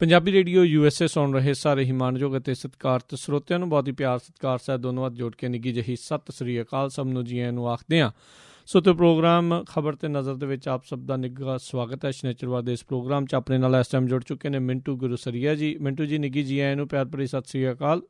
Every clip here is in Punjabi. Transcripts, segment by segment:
ਪੰਜਾਬੀ ਰੇਡੀਓ USA ਸੁਣ ਰਹੇ ਸਾਰੇ ਹੀ ਮਾਣਯੋਗ ਅਤੇ ਸਤਿਕਾਰਤ ਸਰੋਤਿਆਂ ਨੂੰ ਬਹੁਤ ਹੀ ਪਿਆਰ ਸਤਿਕਾਰ ਸਾਹਿਬ ਦੋਨੋਂ ਹੱਥ ਜੋੜ ਕੇ ਨਿੱਘੀ ਜਿਹੀ ਸਤਿ ਸ੍ਰੀ ਅਕਾਲ ਸਭ ਨੂੰ ਜੀ ਆਇਆਂ ਨੂੰ ਆਖਦੇ ਹਾਂ। ਸੋ ਤੇ ਪ੍ਰੋਗਰਾਮ ਖਬਰ ਤੇ ਨਜ਼ਰ ਦੇ ਵਿੱਚ ਆਪ ਸਭ ਦਾ ਨਿੱਘਾ ਸਵਾਗਤ ਹੈ। ਸ਼ਨਿਚਰਵਾਰ ਦੇ ਇਸ ਪ੍ਰੋਗਰਾਮ 'ਚ ਆਪਣੇ ਨਾਲ ਇਸ ਟਾਈਮ ਜੁੜ ਚੁੱਕੇ ਨੇ ਮਿੰਟੂ ਗੁਰੂਸਰੀਆ ਜੀ। ਮਿੰਟੂ ਜੀ ਨਿੱਘੀ ਜੀ ਆਇਆਂ ਨੂੰ ਪਿਆਰ ਭਰੀ ਸਤਿ ਸ੍ਰੀ ਅਕਾਲ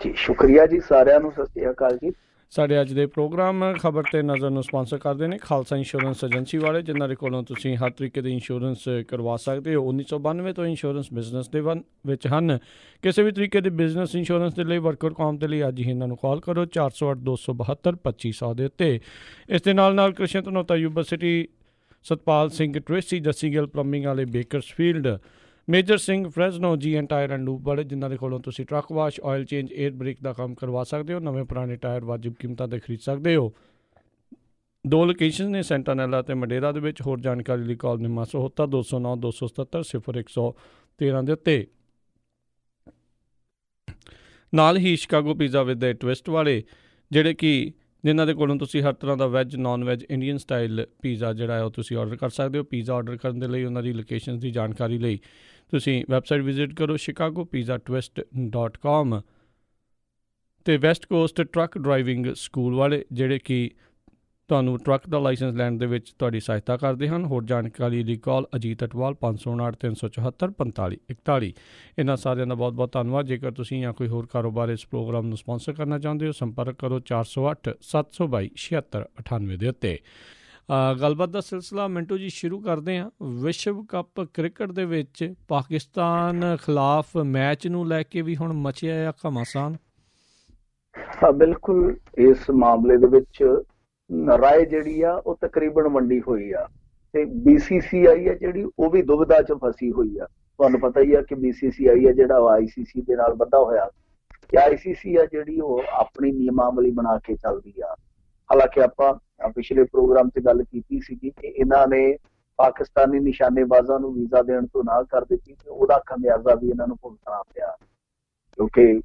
ਜੀ। ਸ਼ੁਕਰੀਆ ਜੀ, ਸਾਰਿਆਂ ਨੂੰ ਸਤਿ ਸ੍ਰੀ ਅਕਾਲ ਜੀ। ਸਾਡੇ ਅੱਜ ਦੇ ਪ੍ਰੋਗਰਾਮ ਖਬਰ ਤੇ ਨਜ਼ਰ ਨੂੰ ਸਪਾਂਸਰ ਕਰਦੇ ਨੇ ਖਾਲਸਾ ਇੰਸ਼ੋਰੈਂਸ ਏਜੰਸੀ ਵਾਲੇ, ਜਿਨ੍ਹਾਂ ਦੇ ਕੋਲੋਂ ਤੁਸੀਂ ਹਰ ਤਰੀਕੇ ਦੀ ਇੰਸ਼ੋਰੈਂਸ ਕਰਵਾ ਸਕਦੇ ਹੋ। 1992 ਤੋਂ ਇੰਸ਼ੋਰੈਂਸ ਬਿਜ਼ਨਸ ਦੇ ਵਿੱਚ ਹਨ। ਕਿਸੇ ਵੀ ਤਰੀਕੇ ਦੇ ਬਿਜ਼ਨਸ ਇੰਸ਼ੋਰੈਂਸ ਦੇ ਲਈ ਵਰਕਰ ਕੌਮ ਦੇ ਲਈ ਅੱਜ ਹੀ ਇਹਨਾਂ ਨੂੰ ਕਾਲ ਕਰੋ 408-272-2500 ਦੇ ਉੱਤੇ। ਇਸ ਦੇ ਨਾਲ Krishan Dhanota university, Satpal Singh Tracy, Jassi Gill plumbing ਵਾਲੇ Bakersfield, Major Singh Fresno G and tyre and lube ਵਾਲੇ, ਜਿਨ੍ਹਾਂ ਦੇ ਕੋਲੋਂ ਤੁਸੀਂ truck wash, oil change, air brake ਦਾ ਕੰਮ ਕਰਵਾ ਸਕਦੇ ਹੋ। ਨਵੇਂ ਪੁਰਾਣੇ ਟਾਇਰ ਵਾਜਿਬ ਕੀਮਤਾਂ 'ਤੇ ਖਰੀਦ ਸਕਦੇ ਹੋ। 2 ਲੋਕੇਸ਼ਨ ਨੇ, ਸੈਂਟਾਨੈਲਾ ਅਤੇ ਮੰਡੇਰਾ ਦੇ ਵਿੱਚ। ਹੋਰ ਜਾਣਕਾਰੀ ਲਈ ਕਾਲ ਨਿੰਮਾ ਸਹੋਤਾ 209-277-0113 ਦੇ ਉੱਤੇ। ਨਾਲ ਹੀ Chicago pizza with a twist ਵਾਲੇ, ਜਿਹੜੇ ਕਿ ਜਿਨ੍ਹਾਂ ਦੇ ਕੋਲੋਂ ਤੁਸੀਂ ਹਰ ਤਰ੍ਹਾਂ ਦਾ veg, non veg, Indian style pizza ਜਿਹੜਾ ਹੈ ਉਹ ਤੁਸੀਂ ਔਡਰ ਕਰ ਸਕਦੇ ਹੋ। ਪੀਜ਼ਾ ਔਡਰ ਕਰਨ ਦੇ ਲਈ ਉਹਨਾਂ ਦੀ ਲੋਕੇਸ਼ਨ ਦੀ ਜਾਣਕਾਰੀ ਲਈ ਤੁਸੀਂ ਵੈਬਸਾਈਟ ਵਿਜ਼ਿਟ ਕਰੋ chicagopizzatwist.com। ਅਤੇ West cost truck driving school ਵਾਲੇ, ਜਿਹੜੇ ਕਿ ਤੁਹਾਨੂੰ ਟਰੱਕ ਦਾ ਲਾਇਸੈਂਸ ਲੈਣ ਦੇ ਵਿੱਚ ਤੁਹਾਡੀ ਸਹਾਇਤਾ ਕਰਦੇ ਹਨ। ਹੋਰ ਜਾਣਕਾਰੀ ਲਈ ਕਾਲ ਅਜੀਤ ਅਟਵਾਲ 559-374-4541। ਇਹਨਾਂ ਸਾਰਿਆਂ ਦਾ ਬਹੁਤ ਬਹੁਤ ਧੰਨਵਾਦ। ਜੇਕਰ ਤੁਸੀਂ ਜਾਂ ਕੋਈ ਹੋਰ ਕਾਰੋਬਾਰ ਇਸ ਪ੍ਰੋਗਰਾਮ ਨੂੰ ਸਪਾਂਸਰ ਕਰਨਾ ਚਾਹੁੰਦੇ ਹੋ, ਸੰਪਰਕ ਕਰੋ 408-722-7698 ਦੇ ਉੱਤੇ। ਗੱਲਬਾਤ ਦਾ ਸਿਲਸਿਲਾ ਮਿੰਟੂ ਜੀ ਸ਼ੁਰੂ ਕਰਦੇ ਹਾਂ। ਵਿਸ਼ਵ ਕੱਪ ਕ੍ਰਿਕਟ ਦੇ ਵਿੱਚ ਪਾਕਿਸਤਾਨ ਖਿਲਾਫ ਮੈਚ ਨੂੰ ਲੈ ਕੇ ਵੀ ਹੁਣ ਮਚਿਆ ਆ ਘਮਾਸਾਨ। ਹਾਂ ਬਿਲਕੁਲ, ਇਸ ਮਾਮਲੇ ਦੇ ਵਿੱਚ ਰਾਏ ਜਿਹੜੀ ਆ ਉਹ ਤਕਰੀਬਨ ਵੰਡੀ ਹੋਈ ਆ ਤੇ BCCI ਆ ਜਿਹੜੀ ਉਹ ਵੀ ਦੁਬਿਧਾ 'ਚ ਫਸੀ ਹੋਈ ਆ। ਤੁਹਾਨੂੰ ਪਤਾ ਹੀ ਆ ਕਿ BCCI ਆ ਜਿਹੜਾ ICC ਦੇ ਨਾਲ ਬੱਧਾ ਹੋਇਆ ਤੇ ICC ਆ ਜਿਹੜੀ ਉਹ ਆਪਣੀ ਨਿਯਮਾਵਲੀ ਬਣਾ ਕੇ ਚੱਲਦੀ ਆ। ਹਾਲਾਂਕਿ ਆਪਾਂ ਪਿਛਲੇ ਪ੍ਰੋਗਰਾਮ 'ਚ ਗੱਲ ਕੀਤੀ ਸੀਗੀ ਕਿ ਇਹਨਾਂ ਨੇ ਪਾਕਿਸਤਾਨੀ ਨਿਸ਼ਾਨੇਬਾਜ਼ਾਂ ਨੂੰ ਵੀਜ਼ਾ ਦੇਣ ਤੋਂ ਨਾ ਕਰ ਦਿੱਤੀ ਤੇ ਉਹਦਾ ਖਮਿਆਜ਼ਾ ਵੀ ਇਹਨਾਂ ਨੂੰ ਭੁਗਤਣਾ ਪਿਆ, ਕਿਉਂਕਿ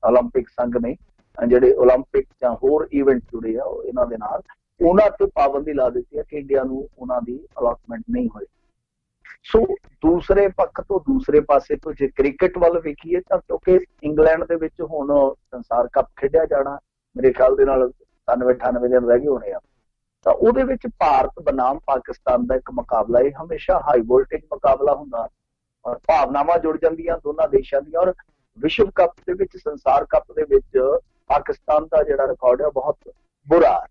ਓਲੰਪਿਕ ਸੰਘ ਨੇ ਜਿਹੜੇ ਓਲੰਪਿਕ ਜਾਂ ਹੋਰ ਇਵੈਂਟ ਜੁੜੇ ਆ ਇਹਨਾਂ ਦੇ ਨਾਲ, ਉਹਨਾਂ ਤੇ ਪਾਬੰਦੀ ਲਾ ਦਿੱਤੀ ਹੈ ਕਿ ਇੰਡੀਆ ਨੂੰ ਉਹਨਾਂ ਦੀ ਅਲਾਟਮੈਂਟ ਨਹੀਂ ਹੋਈ। ਸੋ ਦੂਸਰੇ ਪੱਖ ਤੋਂ, ਦੂਸਰੇ ਪਾਸੇ ਤੋਂ ਜੇ ਕ੍ਰਿਕਟ ਵੱਲ ਵੇਖੀਏ ਤਾਂ ਕਿਉਂਕਿ ਇੰਗਲੈਂਡ ਦੇ ਵਿੱਚ ਹੁਣ ਸੰਸਾਰ ਕੱਪ ਖੇਡਿਆ ਜਾਣਾ, ਮੇਰੇ ਖਿਆਲ ਦੇ ਨਾਲ 97-98 ਦਿਨ ਰਹਿ ਗਏ ਹੋਣੇ ਆ, ਤਾਂ ਉਹਦੇ ਵਿੱਚ ਭਾਰਤ ਬਨਾਮ ਪਾਕਿਸਤਾਨ ਦਾ ਇੱਕ ਮੁਕਾਬਲਾ, ਇਹ ਹਮੇਸ਼ਾ ਹਾਈ ਵੋਲਟੇਜ ਮੁਕਾਬਲਾ ਹੁੰਦਾ ਔਰ ਭਾਵਨਾਵਾਂ ਜੁੜ ਜਾਂਦੀਆਂ ਦੋਨਾਂ ਦੇਸ਼ਾਂ ਦੀਆਂ। ਔਰ ਵਿਸ਼ਵ ਕੱਪ ਦੇ ਵਿੱਚ, ਸੰਸਾਰ ਕੱਪ ਦੇ ਵਿੱਚ ਪਾਕਿਸਤਾਨ ਦਾ ਜਿਹੜਾ ਰਿਕਾਰਡ ਹੈ ਬਹੁਤ ਬੁਰਾ ਹੈ।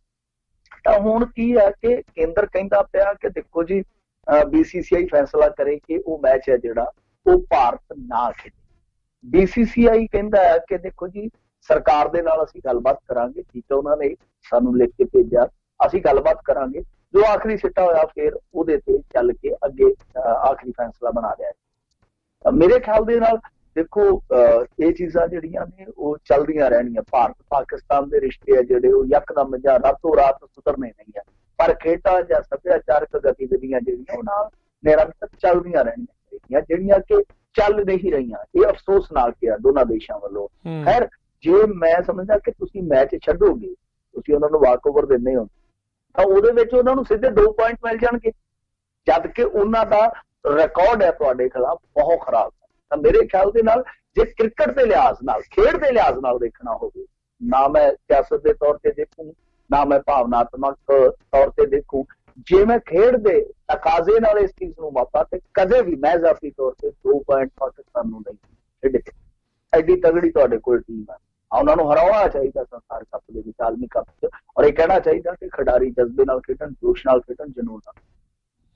ਤਾਂ ਹੁਣ ਕੀ ਹੈ ਕਿ ਕੇਂਦਰ ਕਹਿੰਦਾ ਪਿਆ ਕਿ ਦੇਖੋ ਜੀ BCCI ਫੈਸਲਾ ਕਰੇ ਕਿ ਉਹ ਮੈਚ ਹੈ ਜਿਹੜਾ ਉਹ ਭਾਰਤ ਨਾ ਖੇਡੇ। BCCI ਕਹਿੰਦਾ ਹੈ ਕਿ ਦੇਖੋ ਜੀ ਸਰਕਾਰ ਦੇ ਨਾਲ ਅਸੀਂ ਗੱਲਬਾਤ ਕਰਾਂਗੇ, ਠੀਕ ਹੈ, ਉਹਨਾਂ ਨੇ ਸਾਨੂੰ ਲਿਖ ਕੇ ਭੇਜਿਆ, ਅਸੀਂ ਗੱਲਬਾਤ ਕਰਾਂਗੇ, ਜੋ ਆਖਰੀ ਸਿੱਟਾ ਹੋਇਆ ਫਿਰ ਉਹਦੇ ਤੇ ਚੱਲ ਕੇ ਅੱਗੇ ਆਖਰੀ ਫੈਸਲਾ ਬਣਾ ਲਿਆ। ਮੇਰੇ ਖਿਆਲ ਦੇ ਨਾਲ ਦੇਖੋ ਇਹ ਚੀਜ਼ਾਂ ਜਿਹੜੀਆਂ ਨੇ ਉਹ ਚੱਲਦੀਆਂ ਰਹਿਣੀਆਂ। ਭਾਰਤ ਪਾਕਿਸਤਾਨ ਦੇ ਰਿਸ਼ਤੇ ਆ ਜਿਹੜੇ ਉਹ ਯਕਦਮ ਜਾਂ ਰਾਤੋਂ ਰਾਤ ਸੁਧਰਨੇ ਨਹੀਂ ਆ, ਪਰ ਖੇਡਾਂ ਜਾਂ ਸੱਭਿਆਚਾਰਕ ਗਤੀਵਿਧੀਆਂ ਜਿਹੜੀਆਂ ਉਹ ਨਾਲ ਨਿਰੰਤਰ ਚੱਲਦੀਆਂ ਰਹਿਣੀਆਂ ਚਾਹੀਦੀਆਂ, ਜਿਹੜੀਆਂ ਕਿ ਚੱਲ ਨਹੀਂ ਰਹੀਆਂ। ਇਹ ਅਫਸੋਸਨਾਕ ਆ ਦੋਨਾਂ ਦੇਸ਼ਾਂ ਵੱਲੋਂ। ਖੈਰ, ਜੇ ਮੈਂ ਸਮਝਦਾ ਕਿ ਤੁਸੀਂ ਮੈਚ ਛੱਡੋਗੇ, ਤੁਸੀਂ ਉਹਨਾਂ ਨੂੰ ਵਾਕ ਓਵਰ ਦਿੰਦੇ ਹੋ, ਤਾਂ ਉਹਦੇ ਵਿੱਚ ਉਹਨਾਂ ਨੂੰ ਸਿੱਧੇ 2 ਪੁਆਇੰਟ ਮਿਲ ਜਾਣਗੇ, ਜਦ ਕਿ ਉਹਨਾਂ ਦਾ ਰਿਕਾਰਡ ਹੈ ਤੁਹਾਡੇ ਖਿਲਾਫ ਬਹੁਤ ਖਰਾਬ। ਤਾਂ ਮੇਰੇ ਖਿਆਲ ਦੇ ਨਾਲ ਜੇ ਕ੍ਰਿਕਟ ਦੇ ਲਿਹਾਜ਼ ਨਾਲ, ਖੇਡ ਦੇ ਲਿਹਾਜ਼ ਨਾਲ ਦੇਖਣਾ ਹੋਵੇ, ਨਾ ਮੈਂ ਸਿਆਸਤ ਦੇ ਤੌਰ ਤੇ ਦੇਖੂੰ, ਨਾ ਮੈਂ ਭਾਵਨਾਤਮਕ ਤੌਰ ਤੇ ਦੇਖੂੰ, ਜੇ ਮੈਂ ਖੇਡ ਦੇ ਤਕਾਜ਼ੇ ਨਾਲ ਇਸ ਚੀਜ਼ ਨੂੰ ਮਾਪਾਂ ਤੇ ਕਦੇ ਵੀ ਮੈਂ ਜ਼ਾਤੀ ਤੌਰ ਤੇ 2 ਪੁਆਇੰਟ ਪਾਕਿਸਤਾਨ ਨੂੰ ਨਹੀਂ ਖੇਡੇ। ਐਡੀ ਤਗੜੀ ਤੁਹਾਡੇ ਕੋਲ ਟੀਮ ਹੈ, ਉਹਨਾਂ ਨੂੰ ਹਰਾਉਣਾ ਚਾਹੀਦਾ ਸੰਸਾਰ ਕੱਪ ਦੇ ਵਿੱਚ, ਆਲਮੀ ਕੱਪ 'ਚ, ਔਰ ਇਹ ਕਹਿਣਾ ਚਾਹੀਦਾ ਕਿ ਖਿਡਾਰੀ ਜਜ਼ਬੇ ਨਾਲ ਖੇਡਣ, ਜੋਸ਼ ਨਾਲ ਖੇਡਣ, ਜਨੂਨ ਨਾਲ।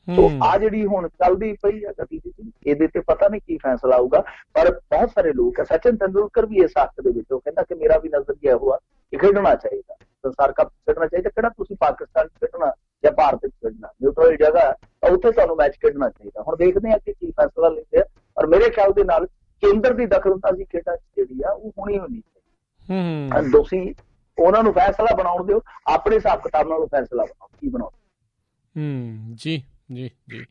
ਸੋ ਆ ਜਿਹੜੀ ਹੁਣ ਚੱਲਦੀ ਪਈ ਆ ਗਤੀਵਿਧੀ, ਇਹਦੇ ਤੇ ਪਤਾ ਨਹੀਂ ਕੀ ਫੈਸਲਾ ਆਊਗਾ। ਪਰ ਬਹੁਤ ਸਾਰੇ ਲੋਕ, ਸਚਿਨ ਤੰਦੁਲਕਰ ਵੀ ਇਸ ਹੱਕ ਦੇ ਵਿੱਚ, ਉਹ ਕਹਿੰਦਾ ਕਿ ਮੇਰਾ ਵੀ ਨਜ਼ਰੀਆ ਹੋਆ ਕਿ ਖੇਡਣਾ ਚਾਹੀਦਾ, ਸੰਸਾਰ ਕੱਪ ਖੇਡਣਾ ਚਾਹੀਦਾ। ਕਿਹੜਾ ਤੁਸੀਂ ਪਾਕਿਸਤਾਨ 'ਚ ਖੇਡਣਾ ਜਾਂ ਭਾਰਤ 'ਚ ਖੇਡਣਾ, ਨਿਊਟਰਲ ਜਗ੍ਹਾ ਹੈ ਉੱਥੇ ਤੁਹਾਨੂੰ ਮੈਚ ਖੇਡਣਾ ਚਾਹੀਦਾ। ਹੁਣ ਦੇਖਦੇ ਹਾਂ ਕਿ ਕੀ ਫੈਸਲਾ ਲੈਂਦੇ ਆ, ਔਰ ਮੇਰੇ ਖਿਆਲ ਦੇ ਨਾਲ ਕੇਂਦਰ ਦੀ ਦਖਲਅੰਦਾਜ਼ੀ ਖੇਡਾਂ ਜਿਹੜੀ ਆ ਉਹ ਹੋਣੀ ਚਾਹੀਦੀ। ਤੁਸੀਂ ਉਹਨਾਂ ਨੂੰ ਫੈਸਲਾ ਬਣਾਉਣ ਦਿਓ, ਆਪਣੇ ਹਿਸਾਬ ਕਿਤਾਬ ਨਾਲ ਫੈਸਲਾ ਬਣਾਓ ਕੀ ਬਣਾਓ। ਜੀ ਜੀ ਜੀ।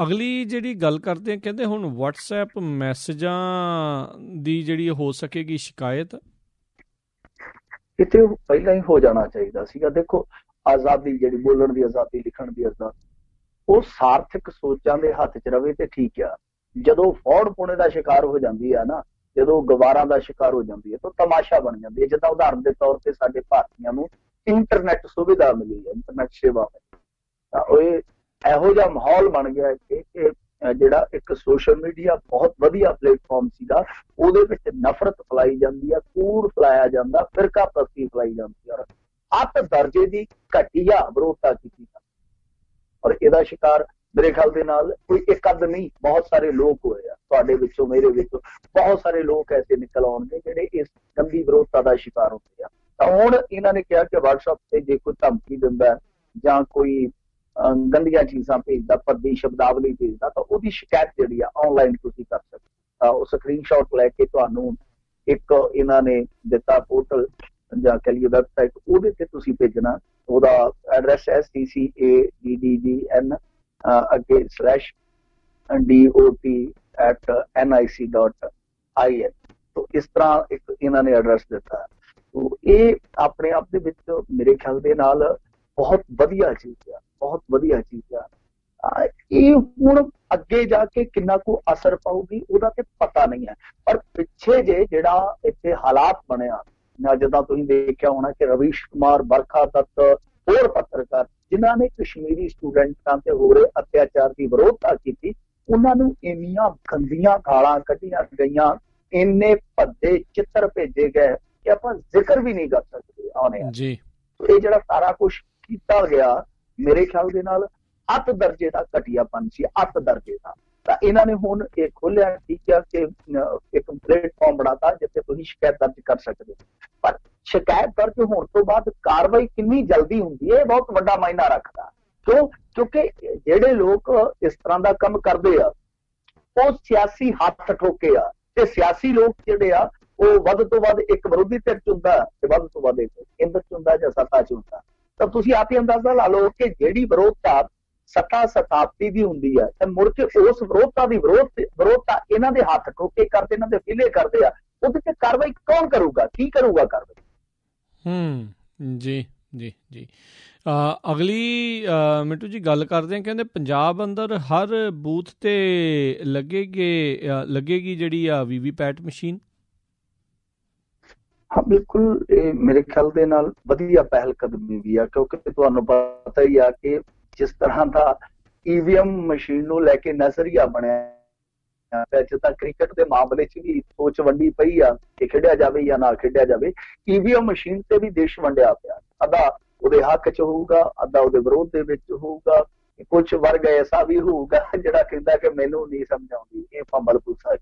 ਅਗਲੀ ਜਿਹੜੀ ਗੱਲ ਕਰਦੇ ਹਾਂ, ਕਹਿੰਦੇ ਹੁਣ WhatsApp ਮੈਸੇਜਾਂ ਦੀ ਜਿਹੜੀ ਹੋ ਸਕੇਗੀ ਸ਼ਿਕਾਇਤ, ਕਿਤੇ ਪਹਿਲਾਂ ਹੀ ਹੋ ਜਾਣਾ ਚਾਹੀਦਾ ਸੀਗਾ। ਦੇਖੋ ਆਜ਼ਾਦੀ, ਜਿਹੜੀ ਬੋਲਣ ਦੀ ਆਜ਼ਾਦੀ, ਲਿਖਣ ਦੀ ਆਜ਼ਾਦੀ, ਉਹ ਸਾਰਥਕ ਸੋਚਾਂ ਦੇ ਹੱਥ 'ਚ ਰਵੇ ਤੇ ਠੀਕ ਆ। ਜਦੋਂ ਫੌੜ ਪੁਣੇ ਦਾ ਸ਼ਿਕਾਰ ਹੋ ਜਾਂਦੀ ਹੈ ਨਾ, ਜਦੋਂ ਗਵਾਰਾਂ ਦਾ ਸ਼ਿਕਾਰ ਹੋ ਜਾਂਦੀ ਹੈ ਤਾਂ ਤਮਾਸ਼ਾ ਬਣ ਜਾਂਦੀ ਹੈ। ਜਿੱਦਾਂ ਉਦਾਹਰਨ ਦੇ ਤੌਰ ਤੇ ਸਾਡੇ ਭਾਰਤੀਆਂ ਨੂੰ ਇੰਟਰਨੈਟ ਸੁਵਿਧਾ ਮਿਲੀ ਹੈ, ਇੰਟਰਨੈਟ ਸੇਵਾ ਮਿਲੀ, ਤਾਂ ਉਹ ਇਹੋ ਜਿਹਾ ਮਾਹੌਲ ਬਣ ਗਿਆ ਕਿ ਜਿਹੜਾ ਇੱਕ ਸੋਸ਼ਲ ਮੀਡੀਆ ਬਹੁਤ ਵਧੀਆ ਪਲੇਟਫਾਰਮ ਸੀਗਾ, ਉਹਦੇ ਵਿੱਚ ਨਫ਼ਰਤ ਫੈਲਾਈ ਜਾਂਦੀ ਆ, ਕੂੜ ਫੈਲਾਇਆ ਜਾਂਦਾ, ਫਿਰਕਾ ਪ੍ਰਸਤੀ ਫੈਲਾਈ ਜਾਂਦੀ ਆ, ਅੱਤ ਦਰਜੇ ਦੀ ਘਟੀਆ ਵਿਰੋਧਤਾ ਕੀਤੀ ਜਾਂਦੀ। ਔਰ ਇਹਦਾ ਸ਼ਿਕਾਰ ਮੇਰੇ ਖਿਆਲ ਦੇ ਨਾਲ ਕੋਈ ਇੱਕ ਅੱਧ ਨਹੀਂ, ਬਹੁਤ ਸਾਰੇ ਲੋਕ ਹੋਏ ਆ। ਤੁਹਾਡੇ ਵਿੱਚੋਂ, ਮੇਰੇ ਵਿੱਚੋਂ ਬਹੁਤ ਸਾਰੇ ਲੋਕ ਐਸੇ ਨਿਕਲ ਆਉਣਗੇ ਜਿਹੜੇ ਇਸ ਗੰਦੀ ਵਿਰੋਧਤਾ ਦਾ ਸ਼ਿਕਾਰ ਹੁੰਦੇ ਆ। ਤਾਂ ਹੁਣ ਇਹਨਾਂ ਨੇ ਕਿਹਾ ਕਿ WhatsApp ਤੇ ਜੇ ਕੋਈ ਧਮਕੀ ਦਿੰਦਾ ਜਾਂ ਕੋਈ ਗੰਦੀਆਂ ਚੀਜ਼ਾਂ ਭੇਜਦਾ, ਭੱਦੀ ਸ਼ਬਦਾਵਲੀ ਭੇਜਦਾ, ਤਾਂ ਉਹਦੀ ਸ਼ਿਕਾਇਤ ਜਿਹੜੀ ਆ ਆਨਲਾਈਨ ਤੁਸੀਂ ਕਰ ਸਕਦੇ। ਉਹ ਸਕਰੀਨਸ਼ਾਟ ਲੈ ਕੇ ਤੁਹਾਨੂੰ ਇੱਕ ਇਹਨਾਂ ਨੇ ਦਿੱਤਾ ਪੋਰਟਲ ਜਾਂ ਕਹ ਲਈਏ ਵੈਬਸਾਈਟ, ਉਹਦੇ ਤੇ ਤੁਸੀਂ ਭੇਜਣਾ। ਉਹਦਾ ਐਡਰੈਸ ਹੈ CCADDGN ਅੱਗੇ /DOT@nic.in। तो इस तरह एक इन्होंने एड्रैस दिता। तो ये अपने आप दे विच मेरे ख्याल दे नाल बहुत वधिया चीज़ है, बहुत वधिया चीज़ है। ये हुण अगे जाके किन्ना को असर पाऊगी ਉਹਦਾ ਤੇ पता नहीं है, पर पिछे जे ਜਿਹੜਾ ਇੱਥੇ ਹਾਲਾਤ ਬਣਿਆ ਨਾ, ਜਿੱਦਾਂ ਤੁਸੀਂ ਦੇਖਿਆ ਹੋਣਾ ਕਿ ਰਵੀਸ਼ ਕੁਮਾਰ, ਬਰਖਾ ਦੱਤ, ਹੋਰ ਪੱਤਰਕਾਰ ਜਿਨ੍ਹਾਂ ਨੇ ਕਸ਼ਮੀਰੀ ਸਟੂਡੈਂਟਾਂ ਤੇ ਹੋ ਰਹੇ ਅਤਿਆਚਾਰ ਦੀ ਵਿਰੋਧਤਾ ਕੀਤੀ, ਉਹਨਾਂ ਨੂੰ ਇੰਨੀਆਂ ਗੰਦੀਆਂ ਗਾਲਾਂ ਕੱਢੀਆਂ ਗਈਆਂ, ਇੰਨੇ ਭੱਦੇ ਚਿੱਤਰ ਭੇਜੇ ਗਏ ਕਿ ਆਪਾਂ ਜ਼ਿਕਰ ਵੀ ਨਹੀਂ ਕਰ ਸਕਦੇ ਆਉਣੇ ਜੀ। ਇਹ ਜਿਹੜਾ ਸਾਰਾ ਕੁਝ ਕੀਤਾ ਗਿਆ ਮੇਰੇ ਖਿਆਲ ਦੇ ਨਾਲ ਅੱਤ ਦਰਜੇ ਦਾ ਘਟੀਆਪਨ ਸੀ, ਅੱਤ ਦਰਜੇ ਦਾ। ਤਾਂ ਇਹਨਾਂ ਨੇ ਹੁਣ ਇਹ ਖੋਲਿਆ, ਠੀਕ ਹੈ, ਕਿ ਇੱਕ ਪਲੇਟਫਾਰਮ ਬਣਾਤਾ ਜਿੱਥੇ ਤੁਸੀਂ ਸ਼ਿਕਾਇਤ ਦਰਜ ਕਰ ਸਕਦੇ ਹੋ। ਪਰ ਸ਼ਿਕਾਇਤ ਦਰਜ ਹੋਣ ਤੋਂ ਬਾਅਦ ਕਾਰਵਾਈ ਕਿੰਨੀ ਜਲਦੀ ਹੁੰਦੀ ਹੈ, ਇਹ ਬਹੁਤ ਵੱਡਾ ਮਾਇਨਾ ਰੱਖਦਾ। ਕਿਉਂਕਿ ਜਿਹੜੇ ਲੋਕ ਇਸ ਤਰ੍ਹਾਂ ਦਾ ਕੰਮ ਕਰਦੇ ਆ ਉਹ ਸਿਆਸੀ ਹੱਥ ਠੋਕੇ ਆ, ਤੇ ਸਿਆਸੀ ਲੋਕ ਜਿਹੜੇ ਆ ਉਹ ਵੱਧ ਤੋਂ ਵੱਧ ਇੱਕ ਵਿਰੋਧੀ ਧਿਰ ਚ ਹੁੰਦਾ ਤੇ ਵੱਧ ਤੋਂ ਵੱਧ ਇੱਕ ਕੇਂਦਰ ਚ ਹੁੰਦਾ ਜਾਂ ਸੱਤਾ ਚ ਹੁੰਦਾ। ਤਾਂ ਤੁਸੀਂ ਆਪ ਹੀ ਅੰਦਾਜ਼ਾ ਲਾ ਲਓ ਕਿ ਜਿਹੜੀ ਵਿਰੋਧਤਾ ਸੱਤਾ ਸਥਾਪਤੀ ਦੀ ਹੁੰਦੀ ਹੈ ਤੇ ਮੁੜ ਕੇ ਉਸ ਵਿਰੋਧਤਾ ਦੀ ਵਿਰੋਧਤਾ ਇਹਨਾਂ ਦੇ ਹੱਥ ਠੋਕੇ ਕਰਦੇ, ਇਹਨਾਂ ਦੇ ਵਿਲੇ ਕਰਦੇ ਆ, ਉਹਦੇ ਤੇ ਕਾਰਵਾਈ ਕੌਣ ਕਰੂਗਾ, ਕੀ ਕਰੂਗਾ ਕਾਰਵਾਈ? ਜੀ ਜੀ ਜੀ। ਅਗਲੀ ਮਿੰਟੂ ਜੀ ਗੱਲ ਕਰਦੇ ਹਾਂ, ਕਹਿੰਦੇ ਪੰਜਾਬ ਅੰਦਰ ਹਰ ਬੂਥ ਤੇ ਲੱਗੇਗੀ ਜਿਹੜੀ ਆ VVPAT ਮਸ਼ੀਨ। ਹਾਂ ਬਿਲਕੁਲ, ਇਹ ਮੇਰੇ ਖਿਆਲ ਦੇ ਨਾਲ ਵਧੀਆ ਪਹਿਲ ਕਦਮੀ ਵੀ ਆ, ਕਿਉਂਕਿ ਤੁਹਾਨੂੰ ਪਤਾ ਹੀ ਆ ਕਿ ਜਿਸ ਤਰ੍ਹਾਂ ਦਾ EVM ਮਸ਼ੀਨ ਨੂੰ ਲੈ ਕੇ ਨਜ਼ਰੀਆ ਬਣਿਆ, ਵੈਸੇ ਤਾਂ ਕ੍ਰਿਕਟ ਦੇ ਮਾਮਲੇ 'ਚ ਵੀ ਸੋਚ ਵੰਡੀ ਪਈ ਆ ਕਿ ਖੇਡਿਆ ਜਾਵੇ ਜਾਂ ਨਾ ਖੇਡਿਆ ਜਾਵੇ। EVM ਮਸ਼ੀਨ ਤੇ ਵੀ ਦੇਸ਼ ਵੰਡਿਆ ਪਿਆ, ਅੱਧਾ ਉਹਦੇ ਹੱਕ 'ਚ ਹੋਊਗਾ, ਅੱਧਾ ਉਹਦੇ ਵਿਰੋਧ ਦੇ ਵਿੱਚ ਹੋਊਗਾ। ਕੁਝ ਵਰਗ ਐਸਾ ਵੀ ਹੋਊਗਾ ਜਿਹੜਾ ਕਹਿੰਦਾ ਕਿ ਮੈਨੂੰ ਨਹੀਂ ਸਮਝ ਆਉਂਦੀ ਇਹ ਫੰਬਲ ਪੂਸਾ,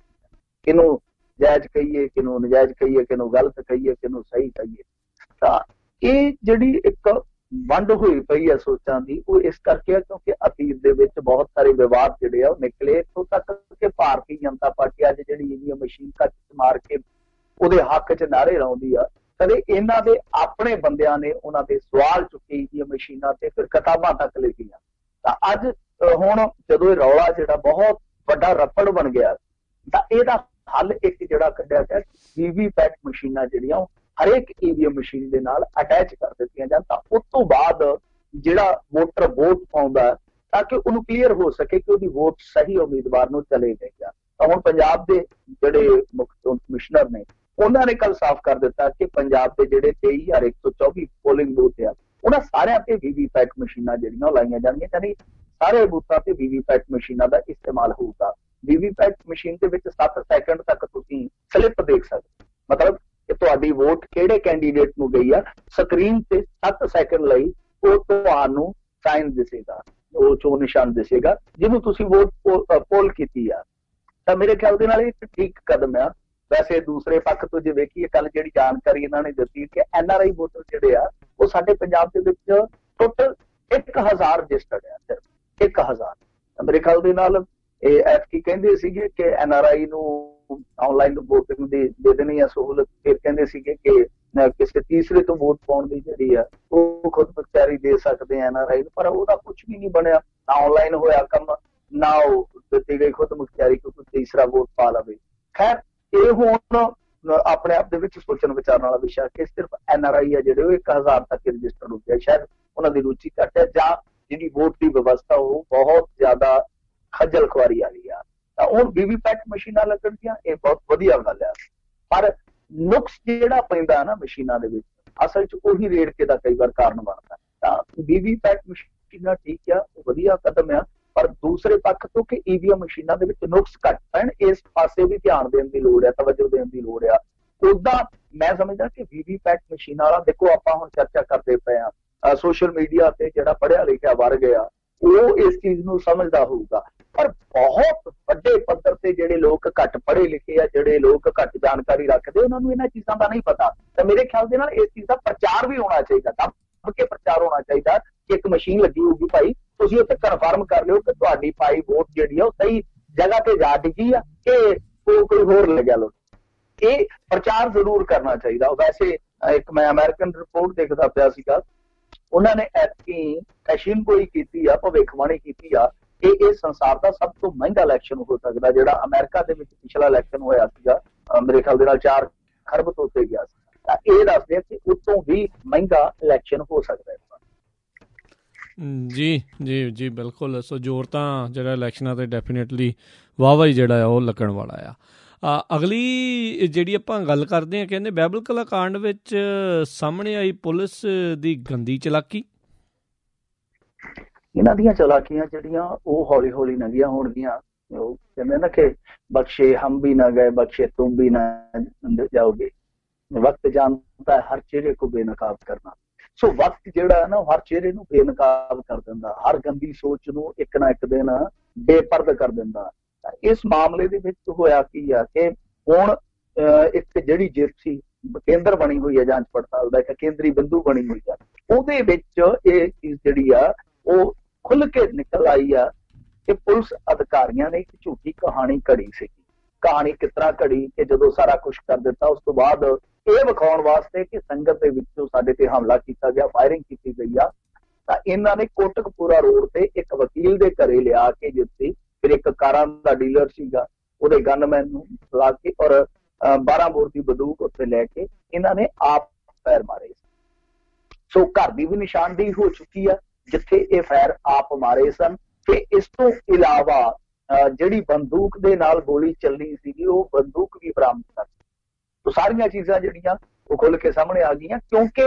ਕਿਹਨੂੰ ਜਾਇਜ਼ ਕਹੀਏ, ਕਿਹਨੂੰ ਨਜਾਇਜ਼ ਕਹੀਏ, ਕਿਹਨੂੰ ਗਲਤ ਕਹੀਏ, ਕਿਹਨੂੰ ਸਹੀ ਕਹੀਏ। ਤਾਂ ਇਹ ਜਿਹੜੀ ਇੱਕ ਵੰਡ ਹੋਈ ਪਈ ਹੈ ਸੋਚਾਂ ਦੀ, ਉਹ ਇਸ ਕਰਕੇ ਆ ਕਿਉਂਕਿ ਅਤੀਤ ਦੇ ਵਿੱਚ ਬਹੁਤ ਸਾਰੇ ਵਿਵਾਦ ਜਿਹੜੇ ਆ ਉਹ ਨਿਕਲੇ, ਇੱਥੋਂ ਤੱਕ ਕਿ ਭਾਰਤੀ ਜਨਤਾ ਪਾਰਟੀ ਅੱਜ ਜਿਹੜੀ EVM ਮਸ਼ੀਨ ਕੱਚ ਮਾਰ ਕੇ ਉਹਦੇ ਹੱਕ 'ਚ ਨਾਅਰੇ ਲਾਉਂਦੀ ਆ, ਕਦੇ ਇਹਨਾਂ ਦੇ ਆਪਣੇ ਬੰਦਿਆਂ ਨੇ ਉਹਨਾਂ ਤੇ ਸਵਾਲ ਚੁੱਕੇ EVM ਮਸ਼ੀਨਾਂ ਤੇ, ਫਿਰ ਕਿਤਾਬਾਂ ਤੱਕ ਲਿਖੀਆਂ। ਤਾਂ ਅੱਜ ਹੁਣ ਜਦੋਂ ਇਹ ਰੌਲਾ ਜਿਹੜਾ ਬਹੁਤ ਵੱਡਾ ਰੱਪੜ ਬਣ ਗਿਆ, ਤਾਂ ਇਹਦਾ ਹੱਲ ਇੱਕ ਜਿਹੜਾ ਕੱਢਿਆ ਗਿਆ, VVPAT ਮਸ਼ੀਨਾਂ ਜਿਹੜੀਆਂ ਉਹ ਹਰੇਕ EVM ਮਸ਼ੀਨ ਦੇ ਨਾਲ ਅਟੈਚ ਕਰ ਦਿੱਤੀਆਂ ਜਾਣ, ਤਾਂ ਉਸ ਤੋਂ ਬਾਅਦ ਜਿਹੜਾ ਵੋਟਰ ਵੋਟ ਪਾਉਂਦਾ ਤਾਂ ਕਿ ਉਹਨੂੰ ਕਲੀਅਰ ਹੋ ਸਕੇ ਕਿ ਉਹਦੀ ਵੋਟ ਸਹੀ ਉਮੀਦਵਾਰ ਨੂੰ ਚਲੇ ਗਈ ਆ। ਤਾਂ ਹੁਣ ਪੰਜਾਬ ਦੇ ਜਿਹੜੇ ਮੁੱਖ ਚੋਣ ਕਮਿਸ਼ਨਰ ਨੇ ਉਹਨਾਂ ਨੇ ਕੱਲ ਸਾਫ਼ ਕਰ ਦਿੱਤਾ ਕਿ ਪੰਜਾਬ ਦੇ ਜਿਹੜੇ 23,124 ਪੋਲਿੰਗ ਬੂਥ ਆ ਉਹਨਾਂ ਸਾਰਿਆਂ ਤੇ VVPAT ਮਸ਼ੀਨਾਂ ਜਿਹੜੀਆਂ ਉਹ ਲਾਈਆਂ ਜਾਣਗੀਆਂ, ਯਾਨੀ ਸਾਰੇ ਬੂਥਾਂ ਤੇ VVPAT ਮਸ਼ੀਨਾਂ ਦਾ ਇਸਤੇਮਾਲ ਹੋਊਗਾ। VVPAT ਮਸ਼ੀਨ ਦੇ ਵਿੱਚ 7 ਸੈਕਿੰਡ ਤੱਕ ਤੁਸੀਂ ਸਲਿੱਪ ਦੇਖ ਸਕਦੇ, ਮਤਲਬ ਕਿ ਤੁਹਾਡੀ ਵੋਟ ਕਿਹੜੇ ਕੈਂਡੀਡੇਟ ਨੂੰ ਗਈ ਆ, ਸਕਰੀਨ ਤੇ 7 ਸੈਕਿੰਡ ਲਈ ਉਹ ਤੁਹਾਨੂੰ ਸਾਈਨ ਦਿਸੇਗਾ, ਉਹ ਚੋਣ ਨਿਸ਼ਾਨ ਦਿਸੇਗਾ ਜਿਹਨੂੰ ਤੁਸੀਂ ਵੋਟ ਪੋਲ ਕੀਤੀ ਆ। ਤਾਂ ਮੇਰੇ ਖਿਆਲ ਦੇ ਨਾਲ ਇਹ ਠੀਕ ਕਦਮ ਆ। ਵੈਸੇ ਦੂਸਰੇ ਪੱਖ ਤੋਂ ਜੇ ਵੇਖੀਏ, ਕੱਲ ਜਿਹੜੀ ਜਾਣਕਾਰੀ ਇਹਨਾਂ ਨੇ ਦਿੱਤੀ ਕਿ NRI ਵੋਟਰ ਜਿਹੜੇ ਆ ਉਹ ਸਾਡੇ ਪੰਜਾਬ ਦੇ ਵਿੱਚ ਟੋਟਲ 1000 ਰਜਿਸਟਰਡ ਆ, ਸਿਰਫ 1000। ਮੇਰੇ ਖਿਆਲ ਦੇ ਨਾਲ ਇਹ ਐਤਕੀ ਕਹਿੰਦੇ ਸੀਗੇ ਕਿ NRI ਨੂੰ ਆਨਲਾਈਨ ਵੋਟਿੰਗ ਦੀ ਦੇ ਦੇਣੀ ਆ ਸਹੂਲਤ, ਫਿਰ ਕਹਿੰਦੇ ਸੀਗੇ ਕਿ ਕਿਸੇ ਤੀਸਰੇ ਤੋਂ ਵੋਟ ਪਾਉਣ ਦੀ ਜਿਹੜੀ ਆ ਉਹ ਖੁਦ ਮੁਖਤਿਆਰੀ ਦੇ ਸਕਦੇ ਆ NRI ਨੂੰ, ਪਰ ਉਹਦਾ ਕੁਝ ਵੀ ਨਹੀਂ ਬਣਿਆ, ਨਾ ਆਨਲਾਈਨ ਹੋਇਆ ਕੰਮ, ਨਾ ਉਹ ਦਿੱਤੀ ਗਈ ਖੁਦ ਮੁਖਤਿਆਰੀ ਕਿ ਕੋਈ ਤੀਸਰਾ ਵੋਟ ਪਾ ਲਵੇ। ਖੈਰ ਇਹ ਹੁਣ ਆਪਣੇ ਆਪ ਦੇ ਵਿੱਚ ਸੋਚਣ ਵਿਚਾਰਨ ਵਾਲਾ ਵਿਸ਼ਾ ਕਿ ਸਿਰਫ NRI ਆ ਜਿਹੜੇ ਉਹ 1000 ਤੱਕ ਰਜਿਸਟਰਡ ਹੁੰਦੇ ਆ, ਸ਼ਾਇਦ ਉਹਨਾਂ ਦੀ ਰੁਚੀ ਘੱਟ ਹੈ ਜਾਂ ਜਿਹੜੀ ਵੋਟ ਦੀ ਵਿਵਸਥਾ ਉਹ ਬਹੁਤ ਜ਼ਿਆਦਾ ਖੱਜਲ ਖੁਆਰੀ ਵਾਲੀ ਆ। ਤਾਂ ਹੁਣ ਵੀਵੀਪੈਟ ਮਸ਼ੀਨਾਂ ਲੱਗਣਗੀਆਂ, ਇਹ ਬਹੁਤ ਵਧੀਆ ਗੱਲ ਆ। ਪਰ ਨੁਕਸ ਜਿਹੜਾ ਪੈਂਦਾ ਨਾ ਮਸ਼ੀਨਾਂ ਦੇ ਵਿੱਚ, ਅਸਲ 'ਚ ਉਹੀ ਰੇੜਕੇ ਦਾ ਕਈ ਵਾਰ ਕਾਰਨ ਬਣਦਾ। ਤਾਂ ਵੀਵੀਪੈਟ ਮਸ਼ੀਨਾਂ ਠੀਕ ਆ, ਉਹ ਵਧੀਆ ਕਦਮ ਆ, ਪਰ ਦੂਸਰੇ ਪੱਖ ਤੋਂ ਕਿ ਈਵੀਐਮ ਮਸ਼ੀਨਾਂ ਦੇ ਵਿੱਚ ਨੁਕਸ ਘੱਟ ਪੈਣ, ਇਸ ਪਾਸੇ ਵੀ ਧਿਆਨ ਦੇਣ ਦੀ ਲੋੜ ਆ, ਤਵੱਜੋ ਦੇਣ ਦੀ ਲੋੜ ਆ। ਉਦਾਂ ਮੈਂ ਸਮਝਦਾ ਕਿ ਵੀਵੀਪੈਟ ਮਸ਼ੀਨਾਂ ਵਾਲਾ, ਦੇਖੋ ਆਪਾਂ ਹੁਣ ਚਰਚਾ ਕਰਦੇ ਪਏ ਆ, ਸੋਸ਼ਲ ਮੀਡੀਆ ਤੇ ਜਿਹੜਾ ਪੜ੍ਹਿਆ ਲਿਖਿਆ ਵਰਗ ਆ ਉਹ ਇਸ ਚੀਜ਼ ਨੂੰ ਸਮਝਦਾ ਹੋਊਗਾ, ਪਰ ਬਹੁਤ ਵੱਡੇ ਪੱਧਰ ਤੇ ਜਿਹੜੇ ਲੋਕ ਘੱਟ ਪੜ੍ਹੇ ਲਿਖੇ ਆ, ਜਿਹੜੇ ਲੋਕ ਘੱਟ ਜਾਣਕਾਰੀ ਰੱਖਦੇ, ਉਹਨਾਂ ਨੂੰ ਇਹਨਾਂ ਚੀਜ਼ਾਂ ਦਾ ਨਹੀਂ ਪਤਾ। ਤਾਂ ਮੇਰੇ ਖਿਆਲ ਦੇ ਨਾਲ ਇਸ ਚੀਜ਼ ਦਾ ਪ੍ਰਚਾਰ ਵੀ ਹੋਣਾ ਚਾਹੀਦਾ, ਦੱਬ ਕੇ ਪ੍ਰਚਾਰ ਹੋਣਾ ਚਾਹੀਦਾ ਕਿ ਇੱਕ ਮਸ਼ੀਨ ਲੱਗੀ ਹੋਊਗੀ ਭਾਈ, ਤੁਸੀਂ ਉੱਥੇ ਕਨਫਰਮ ਕਰ ਲਿਓ ਕਿ ਤੁਹਾਡੀ ਪਾਈ ਵੋਟ ਜਿਹੜੀ ਆ ਉਹ ਸਹੀ ਜਗ੍ਹਾ ਤੇ ਜਾ ਡਿੱਗੀ ਆ ਕਿ ਕੋਈ ਹੋਰ ਲੱਗਿਆ ਲੋ। ਇਹ ਪ੍ਰਚਾਰ ਜ਼ਰੂਰ ਕਰਨਾ ਚਾਹੀਦਾ। ਵੈਸੇ ਇੱਕ ਮੈਂ ਅਮਰੀਕਨ ਰਿਪੋਰਟ ਦੇਖਦਾ ਪਿਆ ਸੀਗਾ, ਉਹਨਾਂ ਨੇ ਐਤਕੀ ਪੈਸ਼ਨਗੋਈ ਕੀਤੀ ਆ, ਭਵਿੱਖਬਾਣੀ ਕੀਤੀ ਆ ਕਿ ਇਹ ਸੰਸਾਰ ਦਾ ਸਭ ਤੋਂ ਮਹਿੰਗਾ ਇਲੈਕਸ਼ਨ ਹੋ ਸਕਦਾ, ਜਿਹੜਾ ਅਮਰੀਕਾ ਦੇ ਵਿੱਚ ਪਿਛਲਾ ਇਲੈਕਸ਼ਨ ਹੋਇਆ ਸੀਗਾ, ਮੇਰੇ ਖਿਆਲ ਦੇ ਨਾਲ 4 ਖਰਬ ਤੋਂ ਉੱਤੇ ਗਿਆ ਸੀ। ਤਾਂ ਇਹ ਦੱਸਦੇ ਕਿ ਉਤੋਂ ਵੀ ਮਹਿੰਗਾ ਇਲੈਕਸ਼ਨ ਹੋ ਸਕਦਾ ਹੈ। ਜੀ ਬਿਲਕੁਲ। ਸੋ ਜ਼ੋਰ ਤਾਂ ਜਿਹੜਾ ਇਲੈਕਸ਼ਨਾਂ 'ਤੇ ਡੈਫੀਨੇਟਲੀ ਵਾਹਵਾ ਹੀ ਜਿਹੜਾ ਆ ਉਹ ਲੱਗਣ ਵਾਲਾ ਆ। ਅਗਲੀ ਜਿਹੜੀ ਆਪਾਂ ਗੱਲ ਕਰਦੇ ਹਾਂ, ਕਹਿੰਦੇ ਬਾਈਬਲ ਕਲਾ ਕਾਂਡ ਵਿੱਚ ਸਾਹਮਣੇ ਆਈ ਪੁਲਿਸ ਦੀ ਗੰਦੀ ਚਲਾਕੀ। ਇਹਨਾਂ ਦੀਆਂ ਚਲਾਕੀਆਂ ਜਿਹੜੀਆਂ ਉਹ ਹੌਲੀ ਹੌਲੀ ਨੰਗੀਆਂ ਹੋਣਗੀਆਂ। ਉਹ ਕਹਿੰਦੇ ਨਾ ਕਿ ਬਖਸ਼ੇ ਹਮ ਵੀ ਨਾ ਗਏ, ਬਖਸ਼ੇ ਤੁਮ ਵੀ ਨਾ ਜਾਓਗੇ, ਵਕਤ ਜਾਣਦਾ ਹੈ ਹਰ ਚਿਹਰੇ ਕੋ ਬੇਨਕਾਬ ਕਰਨਾ। ਸੋ ਵਕਤ ਜਿਹੜਾ ਹੈ ਨਾ ਉਹ ਹਰ ਚਿਹਰੇ ਨੂੰ ਬੇਨਕਾਬ ਕਰ ਦਿੰਦਾ, ਹਰ ਗੰਦੀ ਸੋਚ ਨੂੰ ਇੱਕ ਨਾ ਇੱਕ ਦਿਨ ਬੇਪਰਦ ਕਰ ਦਿੰਦਾ। ਇਸ ਮਾਮਲੇ ਦੇ ਵਿੱਚ ਹੋਇਆ ਕੀ ਆ ਕਿ ਹੁਣ ਇੱਕ ਜਿਹੜੀ ਜਿੱਤ ਸੀ ਕੇਂਦਰ ਬਣੀ ਹੋਈ ਹੈ ਜਾਂਚ ਪੜਤਾਲ ਦਾ, ਇੱਕ ਕੇਂਦਰੀ ਬਿੰਦੂ ਬਣੀ ਹੋਈ ਆ, ਉਹਦੇ ਵਿੱਚ ਇਹ ਚੀਜ਼ ਜਿਹੜੀ ਆ ਉਹ ਖੁੱਲ ਕੇ ਨਿਕਲ ਆਈ ਆ ਕਿ ਪੁਲਿਸ ਅਧਿਕਾਰੀਆਂ ਨੇ ਇੱਕ ਝੂਠੀ ਕਹਾਣੀ ਘੜੀ ਸੀਗੀ। ਕਹਾਣੀ ਕਿਸ ਤਰ੍ਹਾਂ ਘੜੀ ਕਿ ਜਦੋਂ ਸਾਰਾ ਕੁਛ ਕਰ ਦਿੱਤਾ, ਉਸ ਤੋਂ ਬਾਅਦ ਇਹ ਵਿਖਾਉਣ ਵਾਸਤੇ ਕਿ ਸੰਗਤ ਦੇ ਵਿੱਚੋਂ ਸਾਡੇ ਤੇ ਹਮਲਾ ਕੀਤਾ ਗਿਆ, ਫਾਇਰਿੰਗ ਕੀਤੀ ਗਈ ਆ, ਤਾਂ ਇਹਨਾਂ ਨੇ ਕੋਟਕਪੂਰਾ ਰੋਡ ਤੇ ਇੱਕ ਵਕੀਲ ਦੇ ਘਰੇ ਲਿਆ ਕੇ ਜਿੱਥੇ ਫਿਰ ਇੱਕ ਕਾਰਾਂ ਦਾ ਡੀਲਰ ਸੀਗਾ, ਉਹਦੇ ਗਨਮੈਨ ਨੂੰ ਲਾ ਕੇ ਔਰ 12 ਬੋਰ ਦੀ ਬੰਦੂਕ ਉੱਤੇ ਲੈ ਕੇ ਇਹਨਾਂ ਨੇ ਆਪ ਫਾਇਰ ਮਾਰੇ। ਸੋ ਘਰ ਦੀ ਵੀ ਨਿਸ਼ਾਨਦੇਹੀ ਹੋ ਚੁੱਕੀ ਆ ਜਿੱਥੇ ਇਹ ਫਾਇਰ ਆਪ ਮਾਰੇ ਸਨ। ਤੇ ਇਸ ਤੋਂ ਇਲਾਵਾ ਜਿਹੜੀ ਬੰਦੂਕ ਦੇ ਨਾਲ ਗੋਲੀ ਚੱਲਣੀ ਸੀਗੀ ਉਹ ਬੰਦੂਕ ਵੀ ਬਰਾਮਦ ਕਰ। ਸੋ ਸਾਰੀਆਂ ਚੀਜ਼ਾਂ ਜਿਹੜੀਆਂ ਉਹ ਖੁੱਲ ਕੇ ਸਾਹਮਣੇ ਆ ਗਈਆਂ, ਕਿਉਂਕਿ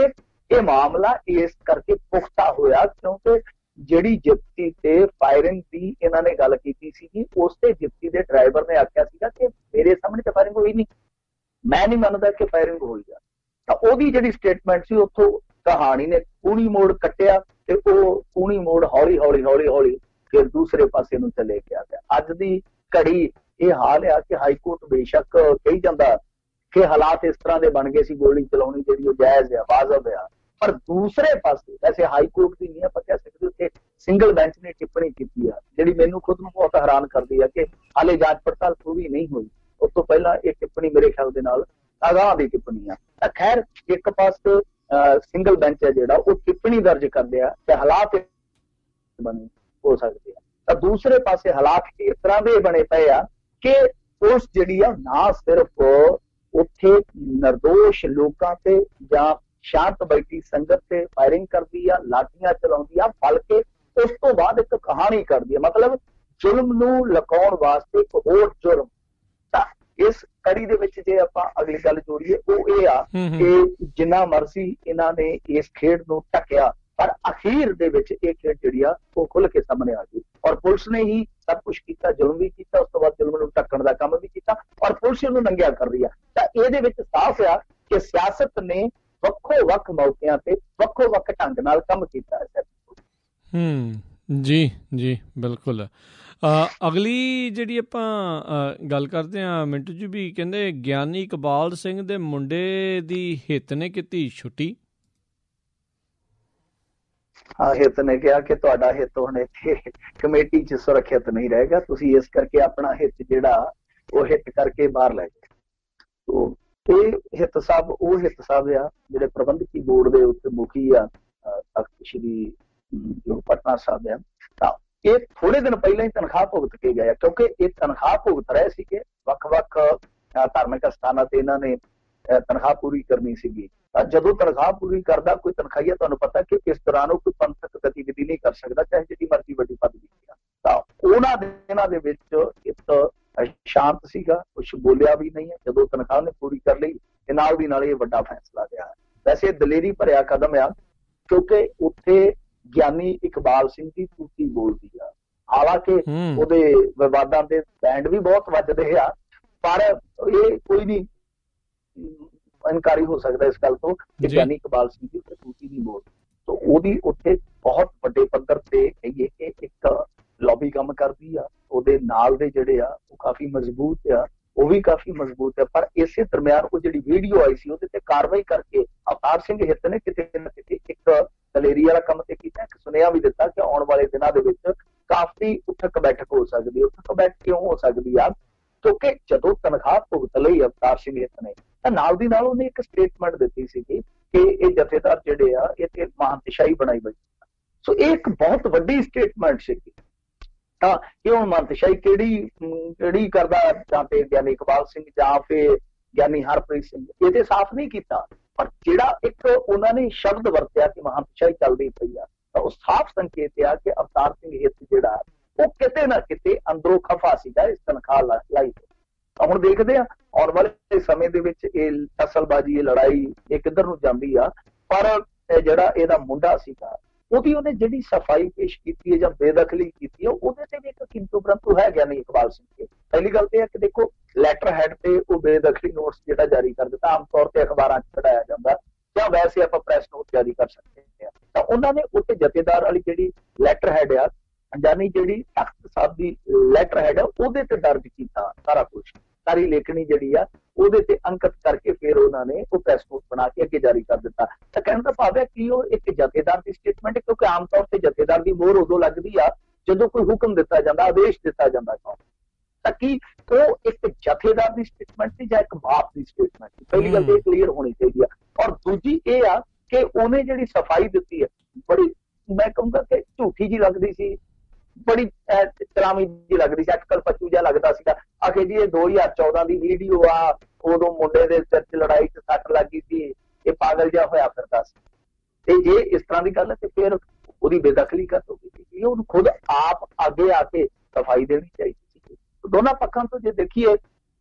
ਇਹ ਮਾਮਲਾ ਇਸ ਕਰਕੇ ਪੁਖਤਾ ਹੋਇਆ ਕਿਉਂਕਿ ਜਿਹੜੀ ਜਿਪਸੀ ਤੇ ਫਾਇਰਿੰਗ ਦੀ ਇਹਨਾਂ ਨੇ ਗੱਲ ਕੀਤੀ ਸੀਗੀ, ਉਸ ਤੇ ਜਿਪਸੀ ਦੇ ਡਰਾਈਵਰ ਨੇ ਆਖਿਆ ਸੀਗਾ ਕਿ ਮੇਰੇ ਸਾਹਮਣੇ ਤਾਂ ਫਾਇਰਿੰਗ ਹੋਈ ਨਹੀਂ, ਮੈਂ ਨਹੀਂ ਮੰਨਦਾ ਕਿ ਫਾਇਰਿੰਗ ਹੋਈ ਆ। ਤਾਂ ਉਹਦੀ ਜਿਹੜੀ ਸਟੇਟਮੈਂਟ ਸੀ ਉੱਥੋਂ ਕਹਾਣੀ ਨੇ ਕੂਣੀ ਮੋੜ ਕੱਟਿਆ ਤੇ ਉਹ ਕੂਣੀ ਮੋੜ ਹੌਲੀ ਹੌਲੀ ਫਿਰ ਦੂਸਰੇ ਪਾਸੇ ਨੂੰ ਚਲੇ ਗਿਆ। ਅੱਜ ਦੀ ਘੜੀ ਇਹ ਹਾਲ ਆ ਕਿ ਹਾਈ ਕੋਰਟ ਬੇਸ਼ੱਕ ਕਹੀ ਜਾਂਦਾ ਕਿ ਹਾਲਾਤ ਇਸ ਤਰ੍ਹਾਂ ਦੇ ਬਣ ਗਏ ਸੀ, ਗੋਲੀ ਚਲਾਉਣੀ ਜਿਹੜੀ ਉਹ ਜਾਇਜ਼ ਆ, ਵਾਜਬ ਆ, ਪਰ ਦੂਸਰੇ ਪਾਸੇ ਵੈਸੇ ਹਾਈ ਕੋਰਟ ਦੀ ਨਹੀਂ ਆਪਾਂ ਕਹਿ ਸਕਦੇ, ਉੱਥੇ ਸਿੰਗਲ ਬੈਂਚ ਨੇ ਟਿੱਪਣੀ ਕੀਤੀ ਆ ਜਿਹੜੀ ਮੈਨੂੰ ਖੁਦ ਨੂੰ ਬਹੁਤ ਹੈਰਾਨ ਕਰਦੀ ਆ ਕਿ ਹਾਲੇ ਜਾਂਚ ਪੜਤਾਲ ਪੂਰੀ ਨਹੀਂ ਹੋਈ। ਉਸ ਤੋਂ ਪਹਿਲਾਂ ਇਹ ਟਿੱਪਣੀ ਮੇਰੇ ਖਿਆਲ ਦੇ ਨਾਲ ਅਗਾਂਹ ਦੀ ਟਿੱਪਣੀ ਆ। ਤਾਂ ਖੈਰ ਇੱਕ ਪਾਸੇ ਸਿੰਗਲ ਬੈਂਚ ਹੈ ਜਿਹੜਾ ਉਹ ਟਿੱਪਣੀ ਦਰਜ ਕਰਦੇ ਆ ਕਿ ਹਾਲਾਤ ਬਣੇ ਹੋ ਸਕਦੇ ਆ, ਤਾਂ ਦੂਸਰੇ ਪਾਸੇ ਹਾਲਾਤ ਇਸ ਤਰ੍ਹਾਂ ਦੇ ਬਣੇ ਪਏ ਆ ਕਿ ਪੁਲਿਸ ਜਿਹੜੀ ਆ ਨਾ ਸਿਰਫ ਉੱਥੇ ਨਿਰਦੋਸ਼ ਲੋਕਾਂ ਤੇ ਜਾਂ ਸ਼ਾਂਤ ਬੈਠੀ ਸੰਗਤ ਤੇ ਫਾਇਰਿੰਗ ਕਰਦੀ ਆ, ਲਾਠੀਆਂ ਚਲਾਉਂਦੀ ਆ, ਬਲਕਿ ਉਸ ਤੋਂ ਬਾਅਦ ਇੱਕ ਕਹਾਣੀ ਕਰਦੀ ਆ, ਮਤਲਬ ਜ਼ੁਲਮ ਨੂੰ ਲੁਕਾਉਣ ਵਾਸਤੇ ਇੱਕ ਹੋਰ ਜੁਰਮ। ਤਾਂ ਇਸ ਕੜੀ ਦੇ ਵਿੱਚ ਜੇ ਆਪਾਂ ਅਗਲੀ ਗੱਲ ਜੋੜੀਏ ਉਹ ਇਹ ਆ ਕਿ ਜਿੰਨਾ ਮਰਜ਼ੀ ਇਹਨਾਂ ਨੇ ਇਸ ਖੇਡ ਨੂੰ ਢੱਕਿਆ, ਪਰ ਅਖੀਰ ਦੇ ਵਿੱਚ ਇਹ ਖੇਡ ਜਿਹੜੀ ਆ ਉਹ ਖੁੱਲ ਕੇ ਸਾਹਮਣੇ ਆ ਗਈ ਔਰ ਪੁਲਿਸ ਨੇ ਹੀ ਸਭ ਕੁਛ ਕੀਤਾ, ਜ਼ੁਲਮ ਵੀ ਕੀਤਾ, ਉਸ ਤੋਂ ਬਾਅਦ ਜ਼ੁਲਮ ਨੂੰ ਢੱਕਣ ਦਾ ਕੰਮ ਵੀ ਕੀਤਾ ਔਰ ਪੁਲਿਸ ਨੂੰ ਨੰਗਿਆ ਕਰ ਰਹੀ ਆ। ਤਾਂ ਇਹਦੇ ਵਿੱਚ ਸਾਫ਼ ਆ ਕਿ ਸਿਆਸਤ ਨੇ ਵੱਖੋ ਵੱਖ ਮੌਕਿਆਂ ਤੇ ਵੱਖੋ ਵੱਖ ਢੰਗ ਨਾਲ ਕੰਮ ਕੀਤਾ ਹੈ। ਜੀ ਬਿਲਕੁਲ। ਅਗਲੀ ਜਿਹੜੀ ਆਪਾਂ ਗੱਲ ਕਰਦੇ ਹਾਂ ਮਿੰਟੂ ਜੀ, ਵੀ ਕਹਿੰਦੇ ਗਿਆਨੀ ਇਕਬਾਲ ਸਿੰਘ ਦੇ ਮੁੰਡੇ ਦੀ ਹਿੱਤ ਨੇ ਕੀਤੀ ਛੁੱਟੀ। ਹਾਂ, ਹਿੱਤ ਨੇ ਕਿਹਾ ਕਿ ਤੁਹਾਡਾ ਹਿੱਤ ਹੁਣ ਇੱਥੇ ਕਮੇਟੀ 'ਚ ਸੁਰੱਖਿਅਤ ਨਹੀਂ ਰਹੇਗਾ, ਤੁਸੀਂ ਇਸ ਕਰਕੇ ਆਪਣਾ ਹਿੱਤ ਜਿਹੜਾ ਉਹ ਹਿੱਤ ਕਰਕੇ ਬਾਹਰ ਲੈ ਜਾਓ। ਇਹ ਹਿੱਤ ਸਾਹਿਬ ਉਹ ਹਿੱਤ ਸਾਹਿਬ ਆ ਜਿਹੜੇ ਪ੍ਰਬੰਧਕੀ ਬੋਰਡ ਦੇ ਉੱਤੇ ਮੁਖੀ ਆ ਤਖਤ ਸ਼੍ਰੀ ਪਟਨਾ ਸਾਹਿਬ ਆ। ਤਾਂ ਇਹ ਥੋੜੇ ਦਿਨ ਪਹਿਲਾਂ ਹੀ ਤਨਖਾਹ ਭੁਗਤ ਕੇ ਗਏ, ਕਿਉਂਕਿ ਇਹ ਤਨਖਾਹ ਭੁਗਤ ਰਹੇ ਸੀਗੇ ਵੱਖ-ਵੱਖ ਧਾਰਮਿਕ ਸਥਾਨਾਂ ਤੇ ਇਹਨਾਂ ਨੇ ਤਨਖਾਹ ਪੂਰੀ ਕਰਨੀ ਸੀਗੀ। ਤਾਂ ਜਦੋਂ ਤਨਖਾਹ ਪੂਰੀ ਕਰਦਾ ਕੋਈ ਤਨਖਾਹੀਆ, ਤੁਹਾਨੂੰ ਪਤਾ ਕਿ ਇਸ ਦੌਰਾਨ ਉਹ ਕੋਈ ਪੰਥਕ ਗਤੀਵਿਧੀ ਨਹੀਂ ਕਰ ਸਕਦਾ, ਚਾਹੇ ਜਿੰਨੀ ਮਰਜ਼ੀ ਵੱਡੀ ਪਦਵੀ ਆ। ਤਾਂ ਉਹਨਾਂ ਦਿਨਾਂ ਦੇ ਵਿੱਚ ਇੱਕ ਸ਼ਾਂਤ ਸੀਗਾ, ਕੁਛ ਬੋਲਿਆ ਵੀ ਨਹੀਂ ਹੈ। ਜਦੋਂ ਤਨਖਾਹ ਨੇ ਪੂਰੀ ਕਰ ਲਈ ਤੇ ਨਾਲ ਦੀ ਨਾਲ ਇਹ ਵੱਡਾ ਫੈਸਲਾ ਲਿਆ। ਵੈਸੇ ਦਲੇਰੀ ਭਰਿਆ ਕਦਮ ਆ, ਕਿਉਂਕਿ ਉੱਥੇ ਗਿਆਨੀ ਇਕਬਾਲ ਸਿੰਘ ਦੀ ਤੂਤੀ ਬੋਲਦੀ ਆ। ਹਾਲਾਂਕਿ ਉਹਦੇ ਵਿਵਾਦਾਂ ਦੇ ਬੈਂਡ ਵੀ ਬਹੁਤ ਵੱਜਦੇ ਆ, ਪਰ ਇਹ ਕੋਈ ਨਹੀਂ ਇਨਕਾਰੀ ਹੋ ਸਕਦਾ ਇਸ ਗੱਲ ਤੋਂ ਕਿ ਗਿਆਨੀ ਇਕਬਾਲ ਸਿੰਘ ਦੀ ਤੂਤੀ ਨਹੀਂ ਬੋਲਦੀ। ਤਾਂ ਉਹਦੀ ਉੱਥੇ ਬਹੁਤ ਵੱਡੇ ਪੱਧਰ ਤੇ ਕਹੀਏ ਕਿ ਇੱਕ ਲੌਬੀ ਕੰਮ ਕਰਦੀ ਆ। ਉਹਦੇ ਨਾਲ ਦੇ ਜਿਹੜੇ ਆ ਉਹ ਕਾਫੀ ਮਜ਼ਬੂਤ ਆ, ਉਹ ਵੀ ਕਾਫੀ ਮਜ਼ਬੂਤ ਆ। ਪਰ ਇਸੇ ਦਰਮਿਆਨ ਉਹ ਜਿਹੜੀ ਵੀਡੀਓ ਆਈ ਸੀ ਉਹਦੇ ਤੇ ਕਾਰਵਾਈ ਕਰਕੇ ਅਵਤਾਰ ਸਿੰਘ ਹਿੱਤ ਨੇ ਕਿਤੇ ਨਾ ਕਿਤੇ ਇੱਕ ਦਲੇਰੀ ਵਾਲਾ ਕੰਮ ਤੇ ਕੀਤਾ, ਇੱਕ ਸੁਨੇਹਾ ਵੀ ਦਿੱਤਾ ਕਿ ਆਉਣ ਵਾਲੇ ਦਿਨਾਂ ਦੇ ਵਿੱਚ ਕਾਫੀ ਉੱਠਕ ਬੈਠਕ ਹੋ ਸਕਦੀ ਹੈ। ਉੱਠਕ ਬੈਠਕ ਕਿਉਂ ਹੋ ਸਕਦੀ ਆ? ਕਿਉਂਕਿ ਜਦੋਂ ਤਨਖਾਹ ਭੁਗਤ ਲਈ ਅਵਤਾਰ ਸਿੰਘ ਹਿੱਤ ਨੇ ਤਾਂ ਨਾਲ ਦੀ ਨਾਲ ਉਹਨੇ ਇੱਕ ਸਟੇਟਮੈਂਟ ਦਿੱਤੀ ਸੀਗੀ ਕਿ ਇਹ ਜਥੇਦਾਰ ਜਿਹੜੇ ਆ ਇਹ ਤੇ ਮਹੰਤਸ਼ਾਹੀ ਬਣਾਈ ਬੈਠੀ। ਸੋ ਇਹ ਇੱਕ ਬਹੁਤ ਵੱਡੀ ਸਟੇਟਮੈਂਟ ਸੀਗੀ। ਤਾਂ ਇਹ ਹੁਣ ਮਹੰਤਸ਼ਾਹੀ ਕਿਹੜੀ ਕਰਦਾ, ਜਾਂ ਤੇ ਗਿਆਨੀ ਇਕਬਾਲ ਸਿੰਘ ਜਾਂ ਫਿਰ ਗਿਆਨੀ ਹਰਪ੍ਰੀਤ ਸਿੰਘ, ਇਹ ਤੇ ਸਾਫ਼ ਨਹੀਂ ਕੀਤਾ। ਪਰ ਜਿਹੜਾ ਇੱਕ ਉਹਨਾਂ ਨੇ ਸ਼ਬਦ ਵਰਤਿਆ ਕਿ ਮਹੰਤਸ਼ਾਹੀ ਚੱਲਦੀ ਪਈ ਆ, ਤਾਂ ਉਹ ਸਾਫ਼ ਸੰਕੇਤ ਆ ਕਿ ਅਵਤਾਰ ਸਿੰਘ ਹਿੱਤ ਜਿਹੜਾ ਉਹ ਕਿਤੇ ਨਾ ਕਿਤੇ ਅੰਦਰੋਂ ਖਫਾ ਸੀਗਾ ਇਸ ਤਨਖਾਹ ਲਾਈ। ਤਾਂ ਹੁਣ ਦੇਖਦੇ ਆ ਆਉਣ ਵਾਲੇ ਸਮੇਂ ਦੇ ਵਿੱਚ ਇਹ ਅਸਲਬਾਜ਼ੀ, ਇਹ ਲੜਾਈ ਇਹ ਕਿੱਧਰ ਨੂੰ ਜਾਂਦੀ ਆ। ਪਰ ਜਿਹੜਾ ਇਹਦਾ ਮੁੰਡਾ ਸੀਗਾ ਉਹਦੀ ਉਹਨੇ ਜਿਹੜੀ ਸਫਾਈ ਪੇਸ਼ ਕੀਤੀ ਹੈ ਜਾਂ ਬੇਦਖਲੀ ਕੀਤੀ ਹੈ, ਉਹਦੇ ਤੇ ਵੀ ਇੱਕ ਕਿੰਤੂ ਪਰੰਤੂ ਹੈ ਗਿਆਨੀ ਇਕਬਾਲ ਸਿੰਘ ਦੇ। ਪਹਿਲੀ ਗੱਲ ਤੇ ਹੈ ਕਿ ਦੇਖੋ ਲੈਟਰ ਹੈਡ ਤੇ ਉਹ ਬੇਦਖਲੀ ਨੋਟਿਸ ਜਿਹੜਾ ਜਾਰੀ ਕਰ ਦਿੱਤਾ, ਆਮ ਤੌਰ ਤੇ ਅਖਬਾਰਾਂ 'ਚ ਚੜਾਇਆ ਜਾਂਦਾ ਜਾਂ ਵੈਸੇ ਆਪਾਂ ਪ੍ਰੈਸ ਨੋਟ ਜਾਰੀ ਕਰ ਸਕਦੇ ਹਾਂ। ਤਾਂ ਉਹਨਾਂ ਨੇ ਉੱਥੇ ਜਥੇਦਾਰ ਵਾਲੀ ਜਿਹੜੀ ਲੈਟਰ ਹੈਡ ਆ, ਯਾਨੀ ਜਿਹੜੀ ਤਖਤ ਸਾਹਿਬ ਦੀ ਲੈਟਰ ਹੈਡ ਆ, ਉਹਦੇ ਤੇ ਦਰਜ ਕੀਤਾ ਸਾਰਾ ਕੁਛ, ਸਾਰੀ ਲੇਖਣੀ ਜਿਹੜੀ ਆ ਉਹਦੇ ਤੇ ਅੰਕਿਤ ਕਰਕੇ ਫਿਰ ਉਹਨਾਂ ਨੇ ਉਹ ਪ੍ਰੈਸ ਨੋਟ ਬਣਾ ਕੇ ਅੱਗੇ ਜਾਰੀ ਕਰ ਦਿੱਤਾ। ਤਾਂ ਕਹਿਣ ਦਾ ਭਾਵ ਹੈ ਕਿ ਉਹ ਇੱਕ ਜਥੇਦਾਰ ਦੀ ਸਟੇਟਮੈਂਟ ਹੈ, ਕਿਉਂਕਿ ਆਮ ਤੌਰ ਤੇ ਜਥੇਦਾਰ ਦੀ ਮੋਹਰ ਉਦੋਂ ਲੱਗਦੀ ਆ ਜਦੋਂ ਕੋਈ ਹੁਕਮ ਦਿੱਤਾ ਜਾਂਦਾ, ਆਦੇਸ਼ ਦਿੱਤਾ ਜਾਂਦਾ। ਤਾਂ ਕੀ ਉਹ ਇੱਕ ਜਥੇਦਾਰ ਦੀ ਸਟੇਟਮੈਂਟ ਸੀ ਜਾਂ ਇੱਕ ਬਾਪ ਦੀ ਸਟੇਟਮੈਂਟ ਸੀ? ਪਹਿਲੀ ਗੱਲ ਇਹ ਕਲੀਅਰ ਹੋਣੀ ਚਾਹੀਦੀ ਆ। ਔਰ ਦੂਜੀ ਇਹ ਆ ਕਿ ਉਹਨੇ ਜਿਹੜੀ ਸਫਾਈ ਦਿੱਤੀ ਹੈ ਬੜੀ, ਮੈਂ ਕਹੂੰਗਾ ਕਿ ਝੂਠੀ ਜੀ ਲੱਗਦੀ ਸੀ, ਬੜੀ ਤਰਾਮੀ ਜੀ ਲੱਗਦੀ ਸੀ, ਅਟਕਲ ਪੱਚੂ ਜਿਹਾ ਲੱਗਦਾ ਸੀਗਾ। ਆਖੇ ਜੀ ਇਹ 2014 ਦੀ ਵੀਡੀਓ ਆ, ਉਦੋਂ ਮੁੰਡੇ ਦੇ ਸਿਰ 'ਚ ਲੜਾਈ 'ਚ ਸੱਟ ਲੱਗੀ ਸੀ, ਇਹ ਪਾਗਲ ਜਿਹਾ ਹੋਇਆ ਫਿਰਦਾ ਸੀ। ਤੇ ਜੇ ਇਸ ਤਰ੍ਹਾਂ ਦੀ ਗੱਲ ਹੈ ਤੇ ਫਿਰ ਉਹਦੀ ਬੇਦਖਲੀ ਕਰ ਦੋ ਕੀਤੀ, ਉਹਨੂੰ ਖੁਦ ਆਪ ਅੱਗੇ ਆ ਕੇ ਸਫਾਈ ਦੇਣੀ ਚਾਹੀਦੀ ਸੀ। ਦੋਨਾਂ ਪੱਖਾਂ ਤੋਂ ਜੇ ਦੇਖੀਏ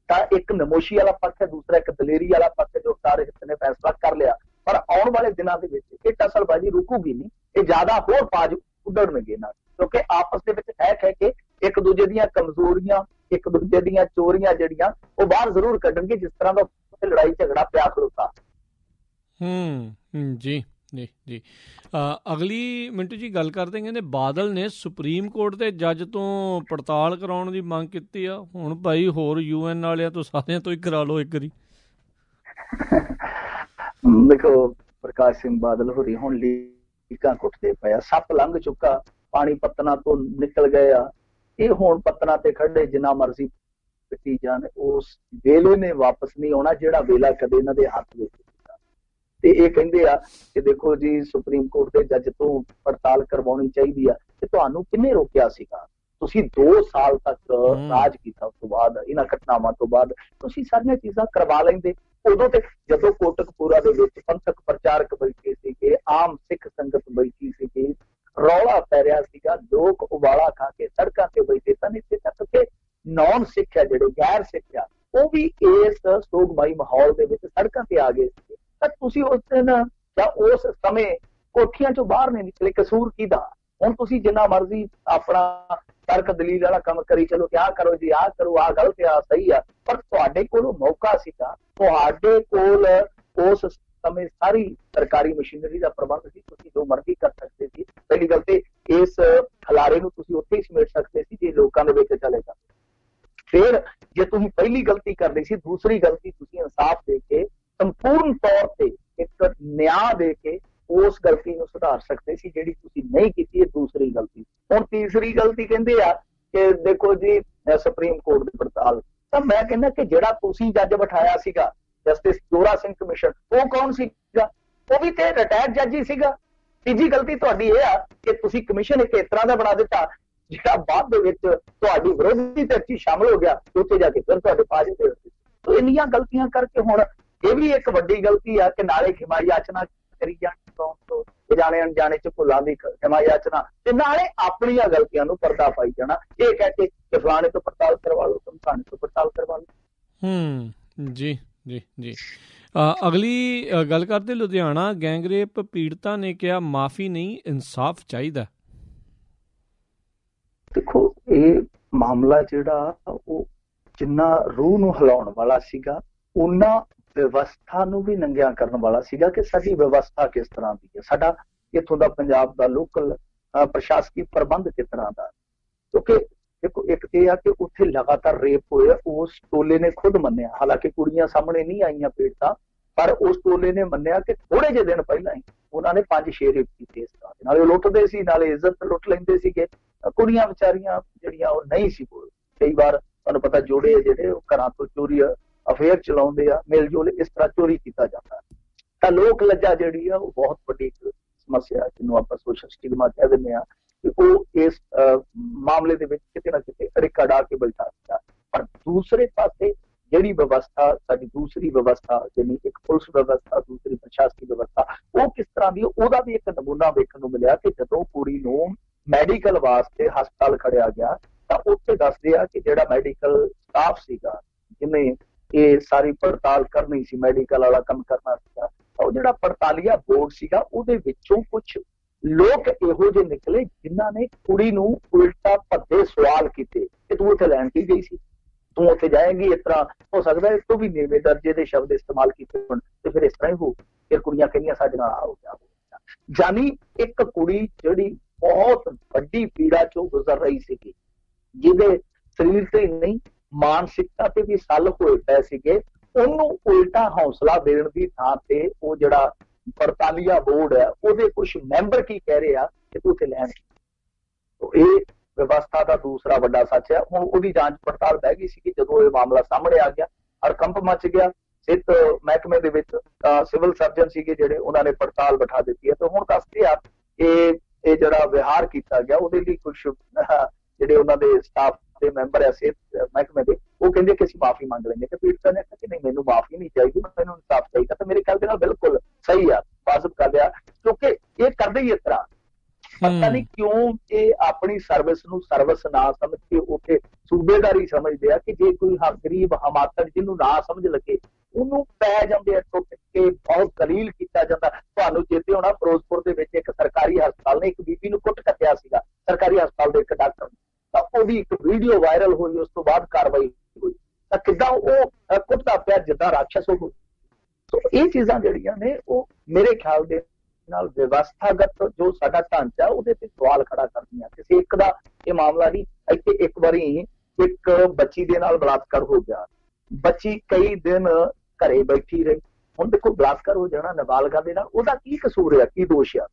ਤਾਂ ਇੱਕ ਨਮੋਸ਼ੀ ਵਾਲਾ ਪੱਖ ਹੈ, ਦੂਸਰਾ ਇੱਕ ਦਲੇਰੀ ਵਾਲਾ ਪੱਖ ਹੈ ਜੋ ਸਾਰੇ ਹਿੱਸੇ ਨੇ ਫੈਸਲਾ ਕਰ ਲਿਆ। ਪਰ ਆਉਣ ਵਾਲੇ ਦਿਨਾਂ ਦੇ ਵਿੱਚ ਇਹ ਟਸਲਬਾਜ਼ੀ ਰੁਕੂਗੀ ਨਹੀਂ, ਇਹ ਜ਼ਿਆਦਾ ਹੋਰ ਪਾਜ ਉੱਡਣਗੇ ਨਾਲ, ਕਿਉਂਕਿ ਆਪਸ ਦੇ ਵਿੱਚ ਹੈ ਕਿ ਇੱਕ ਦੂਜੇ ਦੀਆਂ ਕਮਜ਼ੋਰੀਆਂ, ਇੱਕ ਦੂਜੇ ਦੀਆਂ ਚੋਰੀਆਂ ਜਿਹੜੀਆਂ ਉਹ ਬਾਹਰ ਜ਼ਰੂਰ ਕੱਢਣਗੇ, ਜਿਸ ਤਰ੍ਹਾਂ ਦਾ ਲੜਾਈ ਝਗੜਾ ਪਿਆ ਖਲੋਤਾ। ਜੀ ਜੀ ਜੀ ਅਗਲੀ ਮਿੰਟੂ ਜੀ ਗੱਲ ਕਰਦੇ, ਕਹਿੰਦੇ ਬਾਦਲ ਨੇ ਸੁਪਰੀਮ ਕੋਰਟ ਦੇ ਜੱਜ ਤੋਂ ਪੜਤਾਲ ਕਰਾਉਣ ਦੀ ਮੰਗ ਕੀਤੀ ਆ। ਹੁਣ ਭਾਈ ਹੋਰ UN ਵਾਲਿਆਂ ਤੋਂ ਸਾਰਿਆਂ ਤੋਂ ਹੀ ਕਰਾ ਲਓ ਇੱਕ ਵਾਰੀ। ਦੇਖੋ ਪ੍ਰਕਾਸ਼ ਸਿੰਘ ਬਾਦਲ ਹੋਰੀ ਹੁਣ ਲੀਕਾਂ ਕੁੱਟਦੇ ਪਏ ਆ, ਸੱਪ ਲੰਘ ਚੁੱਕਾ, ਪਾਣੀ ਪੱਤਨਾਂ ਤੋਂ ਨਿਕਲ ਗਏ ਆ, ਇਹ ਹੁਣ ਪੱਤਨਾਂ ਤੇ ਖੜੇ ਜਿੰਨਾ ਮਰਜ਼ੀ ਪਿੱਟੀ ਜਾਣ, ਉਸ ਵੇਲੇ ਨੇ ਵਾਪਸ ਨਹੀਂ ਆਉਣਾ ਜਿਹੜਾ ਵੇਲਾ ਕਦੇ ਇਹਨਾਂ ਦੇ ਹੱਥ ਵਿੱਚ ਸੀਗਾ। ਤੇ ਇਹ ਕਹਿੰਦੇ ਆ ਕਿ ਦੇਖੋ ਜੀ ਸੁਪਰੀਮ ਕੋਰਟ ਦੇ ਜੱਜ ਤੋਂ ਪੜਤਾਲ ਕਰਵਾਉਣੀ ਚਾਹੀਦੀ ਆ। ਤੇ ਤੁਹਾਨੂੰ ਕਿਹਨੇ ਰੋਕਿਆ ਸੀਗਾ? ਤੁਸੀਂ 2 ਸਾਲ ਤੱਕ ਰਾਜ ਕੀਤਾ, ਉਸ ਤੋਂ ਬਾਅਦ ਇਹਨਾਂ ਘਟਨਾਵਾਂ ਤੋਂ ਬਾਅਦ ਤੁਸੀਂ ਸਾਰੀਆਂ ਚੀਜ਼ਾਂ ਕਰਵਾ ਲੈਂਦੇ। ਉਦੋਂ ਤੇ ਜਦੋਂ ਕੋਟਕਪੂਰਾ ਦੇ ਵਿੱਚ ਪੰਥਕ ਪ੍ਰਚਾਰਕ ਬੈਠੇ ਸੀਗੇ, ਆਮ ਸਿੱਖ ਸੰਗਤ ਬੈਠੀ ਸੀਗੀ, ਰੌਲਾ ਪੈ ਰਿਹਾ ਸੀਗਾ, ਲੋਕ ਉਬਾਲਾ ਖਾ ਕੇ ਸੜਕਾਂ ਤੇ ਬੈਠੇ ਸਨ। ਇੱਥੇ ਤੱਕ ਕਿ ਨੌਨ ਸਿੱਖ ਆ, ਜਿਹੜੇ ਗੈਰ ਸਿੱਖ ਆ, ਉਹ ਵੀ ਇਸ ਸੋਗਮਾਈ ਮਾਹੌਲ ਦੇ ਵਿੱਚ ਸੜਕਾਂ ਤੇ ਆ ਗਏ ਸੀ। ਤਾਂ ਤੁਸੀਂ ਉਸ ਦਿਨ ਜਾਂ ਉਸ ਸਮੇਂ ਕੋਠੀਆਂ ਚੋਂ ਬਾਹਰ ਨਹੀਂ ਨਿਕਲੇ, ਕਸੂਰ ਕਿਹਦਾ? ਹੁਣ ਤੁਸੀਂ ਜਿੰਨਾ ਮਰਜ਼ੀ ਆਪਣਾ ਤਰਕ ਦਲੀਲ ਵਾਲਾ ਕੰਮ ਕਰੀ ਚਲੋ ਕਿ ਆਹ ਕਰੋ ਜੀ, ਆਹ ਕਰੋ, ਆਹ ਗਲਤ ਆ, ਸਹੀ ਆ, ਪਰ ਤੁਹਾਡੇ ਕੋਲ ਮੌਕਾ ਸੀਗਾ, ਤੁਹਾਡੇ ਕੋਲ ਉਸ ਸਮੇਂ ਸਾਰੀ ਸਰਕਾਰੀ ਮਸ਼ੀਨਰੀ ਦਾ ਪ੍ਰਬੰਧ ਸੀ, ਤੁਸੀਂ ਜੋ ਮਰਜ਼ੀ ਕਰ ਸਕਦੇ ਸੀ। ਪਹਿਲੀ ਗੱਲ ਤੇ ਇਸ ਖਲਾਰੇ ਨੂੰ ਤੁਸੀਂ ਉੱਥੇ ਹੀ ਸਮੇਟ ਸਕਦੇ ਸੀ ਜੇ ਲੋਕਾਂ ਦੇ ਵਿੱਚ ਚਲੇ ਜਾਂਦੇ। ਫਿਰ ਜੇ ਤੁਸੀਂ ਪਹਿਲੀ ਗਲਤੀ ਕਰਦੇ ਸੀ, ਦੂਸਰੀ ਗਲਤੀ ਤੁਸੀਂ ਇਨਸਾਫ ਦੇ ਕੇ ਸੰਪੂਰਨ ਤੌਰ ਤੇ ਇੱਕ ਨਿਆਂ ਦੇ ਕੇ ਉਸ ਗਲਤੀ ਨੂੰ ਸੁਧਾਰ ਸਕਦੇ ਸੀ, ਜਿਹੜੀ ਤੁਸੀਂ ਨਹੀਂ ਕੀਤੀ। ਇਹ ਦੂਸਰੀ ਗਲਤੀ। ਹੁਣ ਤੀਸਰੀ ਗਲਤੀ ਕਹਿੰਦੇ ਆ ਕਿ ਦੇਖੋ ਜੀ ਸੁਪਰੀਮ ਕੋਰਟ ਦੀ ਪੜਤਾਲ, ਤਾਂ ਮੈਂ ਕਹਿੰਦਾ ਕਿ ਜਿਹੜਾ ਤੁਸੀਂ ਜੱਜ ਬਿਠਾਇਆ ਸੀਗਾ ਜਸਟਿਸ ਜੋਰਾ ਸਿੰਘ ਕਮਿਸ਼ਨ, ਉਹ ਕੌਣ ਸੀਗਾ? ਉਹ ਵੀ ਤੇ ਰਿਟਾਇਰਡ ਜੱਜ ਹੀ ਸੀਗਾ। ਤੀਜੀ ਗਲਤੀ ਤੁਹਾਡੀ ਇਹ ਆ ਕਿ ਤੁਸੀਂ ਕਮਿਸ਼ਨ ਇੱਕ ਇਸ ਤਰ੍ਹਾਂ ਦਾ ਬਣਾ ਦਿੱਤਾ ਜਿਹੜਾ ਬਾਅਦ ਦੇ ਵਿੱਚ ਤੁਹਾਡੀ ਵਿਰੋਧੀ ਧਿਰ 'ਚ ਸ਼ਾਮਲ ਹੋ ਗਿਆ, ਉੱਥੇ ਜਾ ਕੇ ਫਿਰ ਤੁਹਾਡੇ ਪਾਜ ਤੇ। ਤੋ ਇੰਨੀਆਂ ਗਲਤੀਆਂ ਕਰਕੇ ਹੁਣ ਇਹ ਵੀ ਇੱਕ ਵੱਡੀ ਗਲਤੀ ਆ ਕਿ ਨਾਲੇ ਖਿਮਾ ਯਾਚਨਾ ਕਰੀ ਜਾਣ ਜਾਣੇ ਅਣਜਾਣੇ ਚ ਭੁੱਲਾਂ ਦੀ ਖਿਮਾ ਯਾਚਨਾ, ਤੇ ਨਾਲੇ ਆਪਣੀਆਂ ਗਲਤੀਆਂ ਨੂੰ ਪਰਦਾ ਪਾਈ ਜਾਣਾ, ਇਹ ਕਹਿ ਕੇ ਕਿ ਫਲਾਣੇ ਤੋਂ ਪੜਤਾਲ ਕਰਵਾ ਲਓ, ਫਲਾਣੇ ਤੋਂ ਪੜਤਾਲ ਕਰਵਾ ਲਓ। ਜੀ ਜੀ ਜੀ। ਅਗਲੀ ਗੱਲ ਕਰਦੇ ਲੁਧਿਆਣਾ ਗੈਂਗਰੇਪ ਪੀੜਤਾਂ ਨੇ ਕਿਹਾ ਮਾਫੀ ਨਹੀਂ ਇਨਸਾਫ ਚਾਹੀਦਾ। ਦੇਖੋ ਇਹ ਮਾਮਲਾ ਜਿਹੜਾ ਉਹ ਜਿੰਨਾ ਰੂਹ ਨੂੰ ਹਿਲਾਉਣ ਵਾਲਾ ਸੀਗਾ, ਉਹਨਾਂ ਵਿਵਸਥਾ ਨੂੰ ਵੀ ਨੰਗਿਆ ਕਰਨ ਵਾਲਾ ਸੀਗਾ ਕਿ ਸਾਡੀ ਵਿਵਸਥਾ ਕਿਸ ਤਰ੍ਹਾਂ ਦੀ ਹੈ, ਸਾਡਾ ਇੱਥੋਂ ਦਾ ਪੰਜਾਬ ਦਾ ਲੋਕਲ ਪ੍ਰਸ਼ਾਸਕੀ ਪ੍ਰਬੰਧ ਕਿਸ ਤਰ੍ਹਾਂ ਦਾ। ਕਿਉਂਕਿ ਦੇਖੋ ਇੱਕ ਇਹ ਆ ਕਿ ਉੱਥੇ ਲਗਾਤਾਰ ਰੇਪ ਹੋਏ, ਉਸ ਟੋਲੇ ਨੇ ਖੁਦ ਮੰਨਿਆ, ਹਾਲਾਂਕਿ ਕੁੜੀਆਂ ਸਾਹਮਣੇ ਨਹੀਂ ਆਈਆਂ ਪੀੜਤਾਂ, ਪਰ ਉਸ ਟੋਲੇ ਨੇ ਮੰਨਿਆ ਕਿ ਥੋੜੇ ਜਿਹੇ ਦਿਨ ਪਹਿਲਾਂ ਹੀ ਉਹਨਾਂ ਨੇ 5-6 ਰੇਪ ਕੀਤੇ ਇਸ ਤਰ੍ਹਾਂ ਦੇ। ਨਾਲੇ ਉਹ ਲੁੱਟਦੇ ਸੀ, ਨਾਲੇ ਇੱਜ਼ਤ ਲੁੱਟ ਲੈਂਦੇ ਸੀਗੇ। ਕੁੜੀਆਂ ਵਿਚਾਰੀਆਂ ਜਿਹੜੀਆਂ ਉਹ ਨਹੀਂ ਸੀ ਬੋਲ, ਕਈ ਵਾਰ ਤੁਹਾਨੂੰ ਪਤਾ ਜੋੜੇ ਜਿਹੜੇ ਉਹ ਘਰਾਂ ਤੋਂ ਚੋਰੀ ਅਫੇਅਰ ਚਲਾਉਂਦੇ ਆ, ਮਿਲ ਜੁਲ ਇਸ ਤਰ੍ਹਾਂ ਚੋਰੀ ਕੀਤਾ ਜਾਂਦਾ। ਤਾਂ ਲੋਕ ਲੱਜਾ ਜਿਹੜੀ ਆ ਉਹ ਬਹੁਤ ਵੱਡੀ ਸਮੱਸਿਆ, ਜਿਹਨੂੰ ਆਪਾਂ ਸੋਸ਼ਲ ਸਟਿਗਮਾ ਕਹਿ ਦਿੰਦੇ ਆ, ਕਿ ਉਹ ਇਸ ਮਾਮਲੇ ਦੇ ਵਿੱਚ ਕਿਤੇ ਨਾ ਕਿਤੇ ਅੜਿੱਕਾ ਡਾ ਕੇ ਬੈਠਾ ਸੀਗਾ। ਪਰ ਦੂਸਰੇ ਪਾਸੇ ਜਿਹੜੀ ਵਿਵਸਥਾ ਸਾਡੀ ਦੂਸਰੀ ਵਿਵਸਥਾ, ਜਿਵੇਂ ਇੱਕ ਪੁਲਿਸ ਵਿਵਸਥਾ, ਦੂਸਰੀ ਪ੍ਰਸ਼ਾਸਕੀ ਵਿਵਸਥਾ, ਉਹ ਕਿਸ ਤਰ੍ਹਾਂ ਦੀ, ਉਹਦਾ ਵੀ ਇੱਕ ਨਮੂਨਾ ਵੇਖਣ ਨੂੰ ਮਿਲਿਆ ਕਿ ਜਦੋਂ ਕੁੜੀ ਨੂੰ ਮੈਡੀਕਲ ਵਾਸਤੇ ਹਸਪਤਾਲ ਖੜਿਆ ਗਿਆ ਤਾਂ ਉੱਥੇ ਦੱਸਦੇ ਆ ਕਿ ਜਿਹੜਾ ਮੈਡੀਕਲ ਸਟਾਫ ਸੀਗਾ ਜਿਹਨੇ ਇਹ ਸਾਰੀ ਪੜਤਾਲ ਕਰਨੀ ਸੀ, ਮੈਡੀਕਲ ਵਾਲਾ ਕੰਮ ਕਰਨਾ ਸੀਗਾ, ਉਹ ਜਿਹੜਾ ਪੜਤਾਲੀਆ ਬੋਰਡ ਸੀਗਾ ਉਹਦੇ ਵਿੱਚੋਂ ਕੁਝ ਲੋਕ ਇਹੋ ਜਿਹੇ ਨਿਕਲੇ ਜਿਨ੍ਹਾਂ ਨੇ ਕੁੜੀ ਨੂੰ ਉਲਟਾ ਭੱਦੇ ਸਵਾਲ ਕੀਤੇ ਕਿ ਤੂੰ ਉੱਥੇ ਲੈਣ ਕੀ ਗਈ ਸੀ, ਤੂੰ ਉੱਥੇ ਜਾਏਗੀ, ਇਸ ਤਰ੍ਹਾਂ ਹੋ ਸਕਦਾ ਹੈ ਤੋਂ ਵੀ ਨੀਵੇਂ ਦਰਜੇ ਦੇ ਸ਼ਬਦ ਇਸਤੇਮਾਲ ਕੀਤੇ ਹੋਣ, ਤੇ ਫਿਰ ਇਸ ਤਰ੍ਹਾਂ ਹੀ ਹੋ। ਫਿਰ ਕੁੜੀਆਂ ਕਹਿੰਦੀਆਂ ਸਾਡੇ ਨਾਲ ਆਓ ਗਿਆ। ਜਾਨੀ ਇੱਕ ਕੁੜੀ ਜਿਹੜੀ ਬਹੁਤ ਵੱਡੀ ਪੀੜਾ ਚੋਂ ਗੁਜ਼ਰ ਰਹੀ ਸੀਗੀ, ਜਿਹਦੇ ਸਰੀਰ ਤੇ ਨਹੀਂ ਮਾਨਸਿਕਤਾ ਤੇ ਵੀ ਸੱਲ ਹੋਏ ਪਏ ਸੀਗੇ, ਉਹਨੂੰ ਉਲਟਾ ਹੌਸਲਾ ਦੇਣ ਦੀ ਥਾਂ ਤੇ ਉਹ ਜਿਹੜਾ ਪੜਤਾਲੀਆ ਬੋਰਡ ਹੈ ਉਹਦੇ ਕੁਝ ਮੈਂਬਰ ਕੀ ਕਹਿ ਰਹੇ ਆ ਕਿ ਤੂੰ ਉੱਥੇ ਲੈਣ। ਇਹ ਵਿਵਸਥਾ ਦਾ ਦੂਸਰਾ ਵੱਡਾ ਸੱਚ ਹੈ। ਹੁਣ ਉਹਦੀ ਜਾਂਚ ਪੜਤਾਲ ਬਹਿ ਗਈ ਸੀ ਕਿ ਜਦੋਂ ਇਹ ਮਾਮਲਾ ਸਾਹਮਣੇ ਆ ਗਿਆ, ਹੜਕੰਪ ਮਚ ਗਿਆ। ਸਿਹਤ ਮਹਿਕਮੇ ਦੇ ਵਿੱਚ ਸਿਵਲ ਸਰਜਨ ਸੀਗੇ ਜਿਹੜੇ, ਉਹਨਾਂ ਨੇ ਪੜਤਾਲ ਬਿਠਾ ਦਿੱਤੀ ਹੈ। ਤੇ ਹੁਣ ਦੱਸਦੇ ਆ ਇਹ ਜਿਹੜਾ ਵਿਹਾਰ ਕੀਤਾ ਗਿਆ ਉਹਦੇ ਲਈ ਕੁਝ ਜਿਹੜੇ ਉਹਨਾਂ ਦੇ ਸਟਾਫ ਦੇ ਮੈਂਬਰ ਹੈ ਸਿਹਤ ਮਹਿਕਮੇ ਦੇ, ਉਹ ਕਹਿੰਦੇ ਕਿ ਅਸੀਂ ਮਾਫੀ ਮੰਗ ਲੈਂਗੇ। ਤੇ ਪੀੜਤਾਂ ਨੇ ਕਿਹਾ ਕਿ ਨਹੀਂ, ਮੈਨੂੰ ਮਾਫੀ ਨਹੀਂ ਚਾਹੀਦੀ, ਮੈਨੂੰ ਇਨਸਾਫ ਚਾਹੀਦਾ। ਤਾਂ ਮੇਰੇ ਖਿਆਲ ਦੇ ਨਾਲ ਬਿਲਕੁਲ ਸਹੀ ਆ, ਵਾਜਬ ਗੱਲ ਆ, ਕਿਉਂਕਿ ਇਹ ਕਰਦੇ ਹੀ ਇਸ ਤਰ੍ਹਾਂ। ਪਤਾ ਨਹੀਂ ਕਿਉਂ ਇਹ ਆਪਣੀ ਸਰਵਿਸ ਨੂੰ ਸਰਵਿਸ ਨਾ ਸਮਝ ਕੇ ਉੱਥੇ ਸੂਬੇਦਾਰੀ ਸਮਝਦੇ ਆ ਕਿ ਜੇ ਕੋਈ ਗਰੀਬ ਹਮਾਕਤ ਜਿਹਨੂੰ ਨਾ ਸਮਝ ਲੱਗੇ ਉਹਨੂੰ ਪੈ ਜਾਂਦੇ ਆ ਟੁੱਟ ਕੇ, ਬਹੁਤ ਦਲੀਲ ਕੀਤਾ ਜਾਂਦਾ। ਤੁਹਾਨੂੰ ਚੇਤੇ ਹੋਣਾ ਫਿਰੋਜ਼ਪੁਰ ਦੇ ਵਿੱਚ ਇੱਕ ਸਰਕਾਰੀ ਹਸਪਤਾਲ ਨੇ ਇੱਕ ਬੀਬੀ ਨੂੰ ਕੁੱਟ ਕੱਟਿਆ ਸੀਗਾ, ਸਰਕਾਰੀ ਹਸਪਤਾਲ ਦੇ ਇੱਕ ਡਾਕਟਰ, ਤਾਂ ਉਹਦੀ ਇੱਕ ਵੀਡੀਓ ਵਾਇਰਲ ਹੋਈ, ਉਸ ਤੋਂ ਬਾਅਦ ਕਾਰਵਾਈ ਹੋਈ। ਤਾਂ ਕਿੱਦਾਂ ਉਹ ਕੁੱਟਦਾ ਪਿਆ ਜਿੱਦਾਂ ਰਾਖਸ਼ ਹੋ। ਸੋ ਇਹ ਚੀਜ਼ਾਂ ਜਿਹੜੀਆਂ ਨੇ ਉਹ ਮੇਰੇ ਖਿਆਲ ਦੇ ਨਾਲ ਵਿਵਸਥਾਗਤ ਜੋ ਸਾਡਾ ਢਾਂਚਾ ਉਹਦੇ ਤੇ ਸਵਾਲ ਖੜਾ ਕਰਦੀਆਂ। ਕਿਸੇ ਇੱਕ ਦਾ ਇਹ ਮਾਮਲਾ ਨਹੀਂ, ਇੱਥੇ ਇੱਕ ਵਾਰੀ ਇੱਕ ਬੱਚੀ ਦੇ ਨਾਲ ਬਲਾਤਕਾਰ ਹੋ ਗਿਆ, ਬੱਚੀ ਕਈ ਦਿਨ ਘਰੇ ਬੈਠੀ ਰਹੀ। ਹੁਣ ਦੇਖੋ ਬਲਾਤਕਾਰ ਹੋ ਜਾਣਾ ਨਾਬਾਲਗਾ ਦੇ ਨਾਲ, ਉਹਦਾ ਕੀ ਕਸੂਰ ਆ, ਕੀ ਦੋਸ਼ ਆ?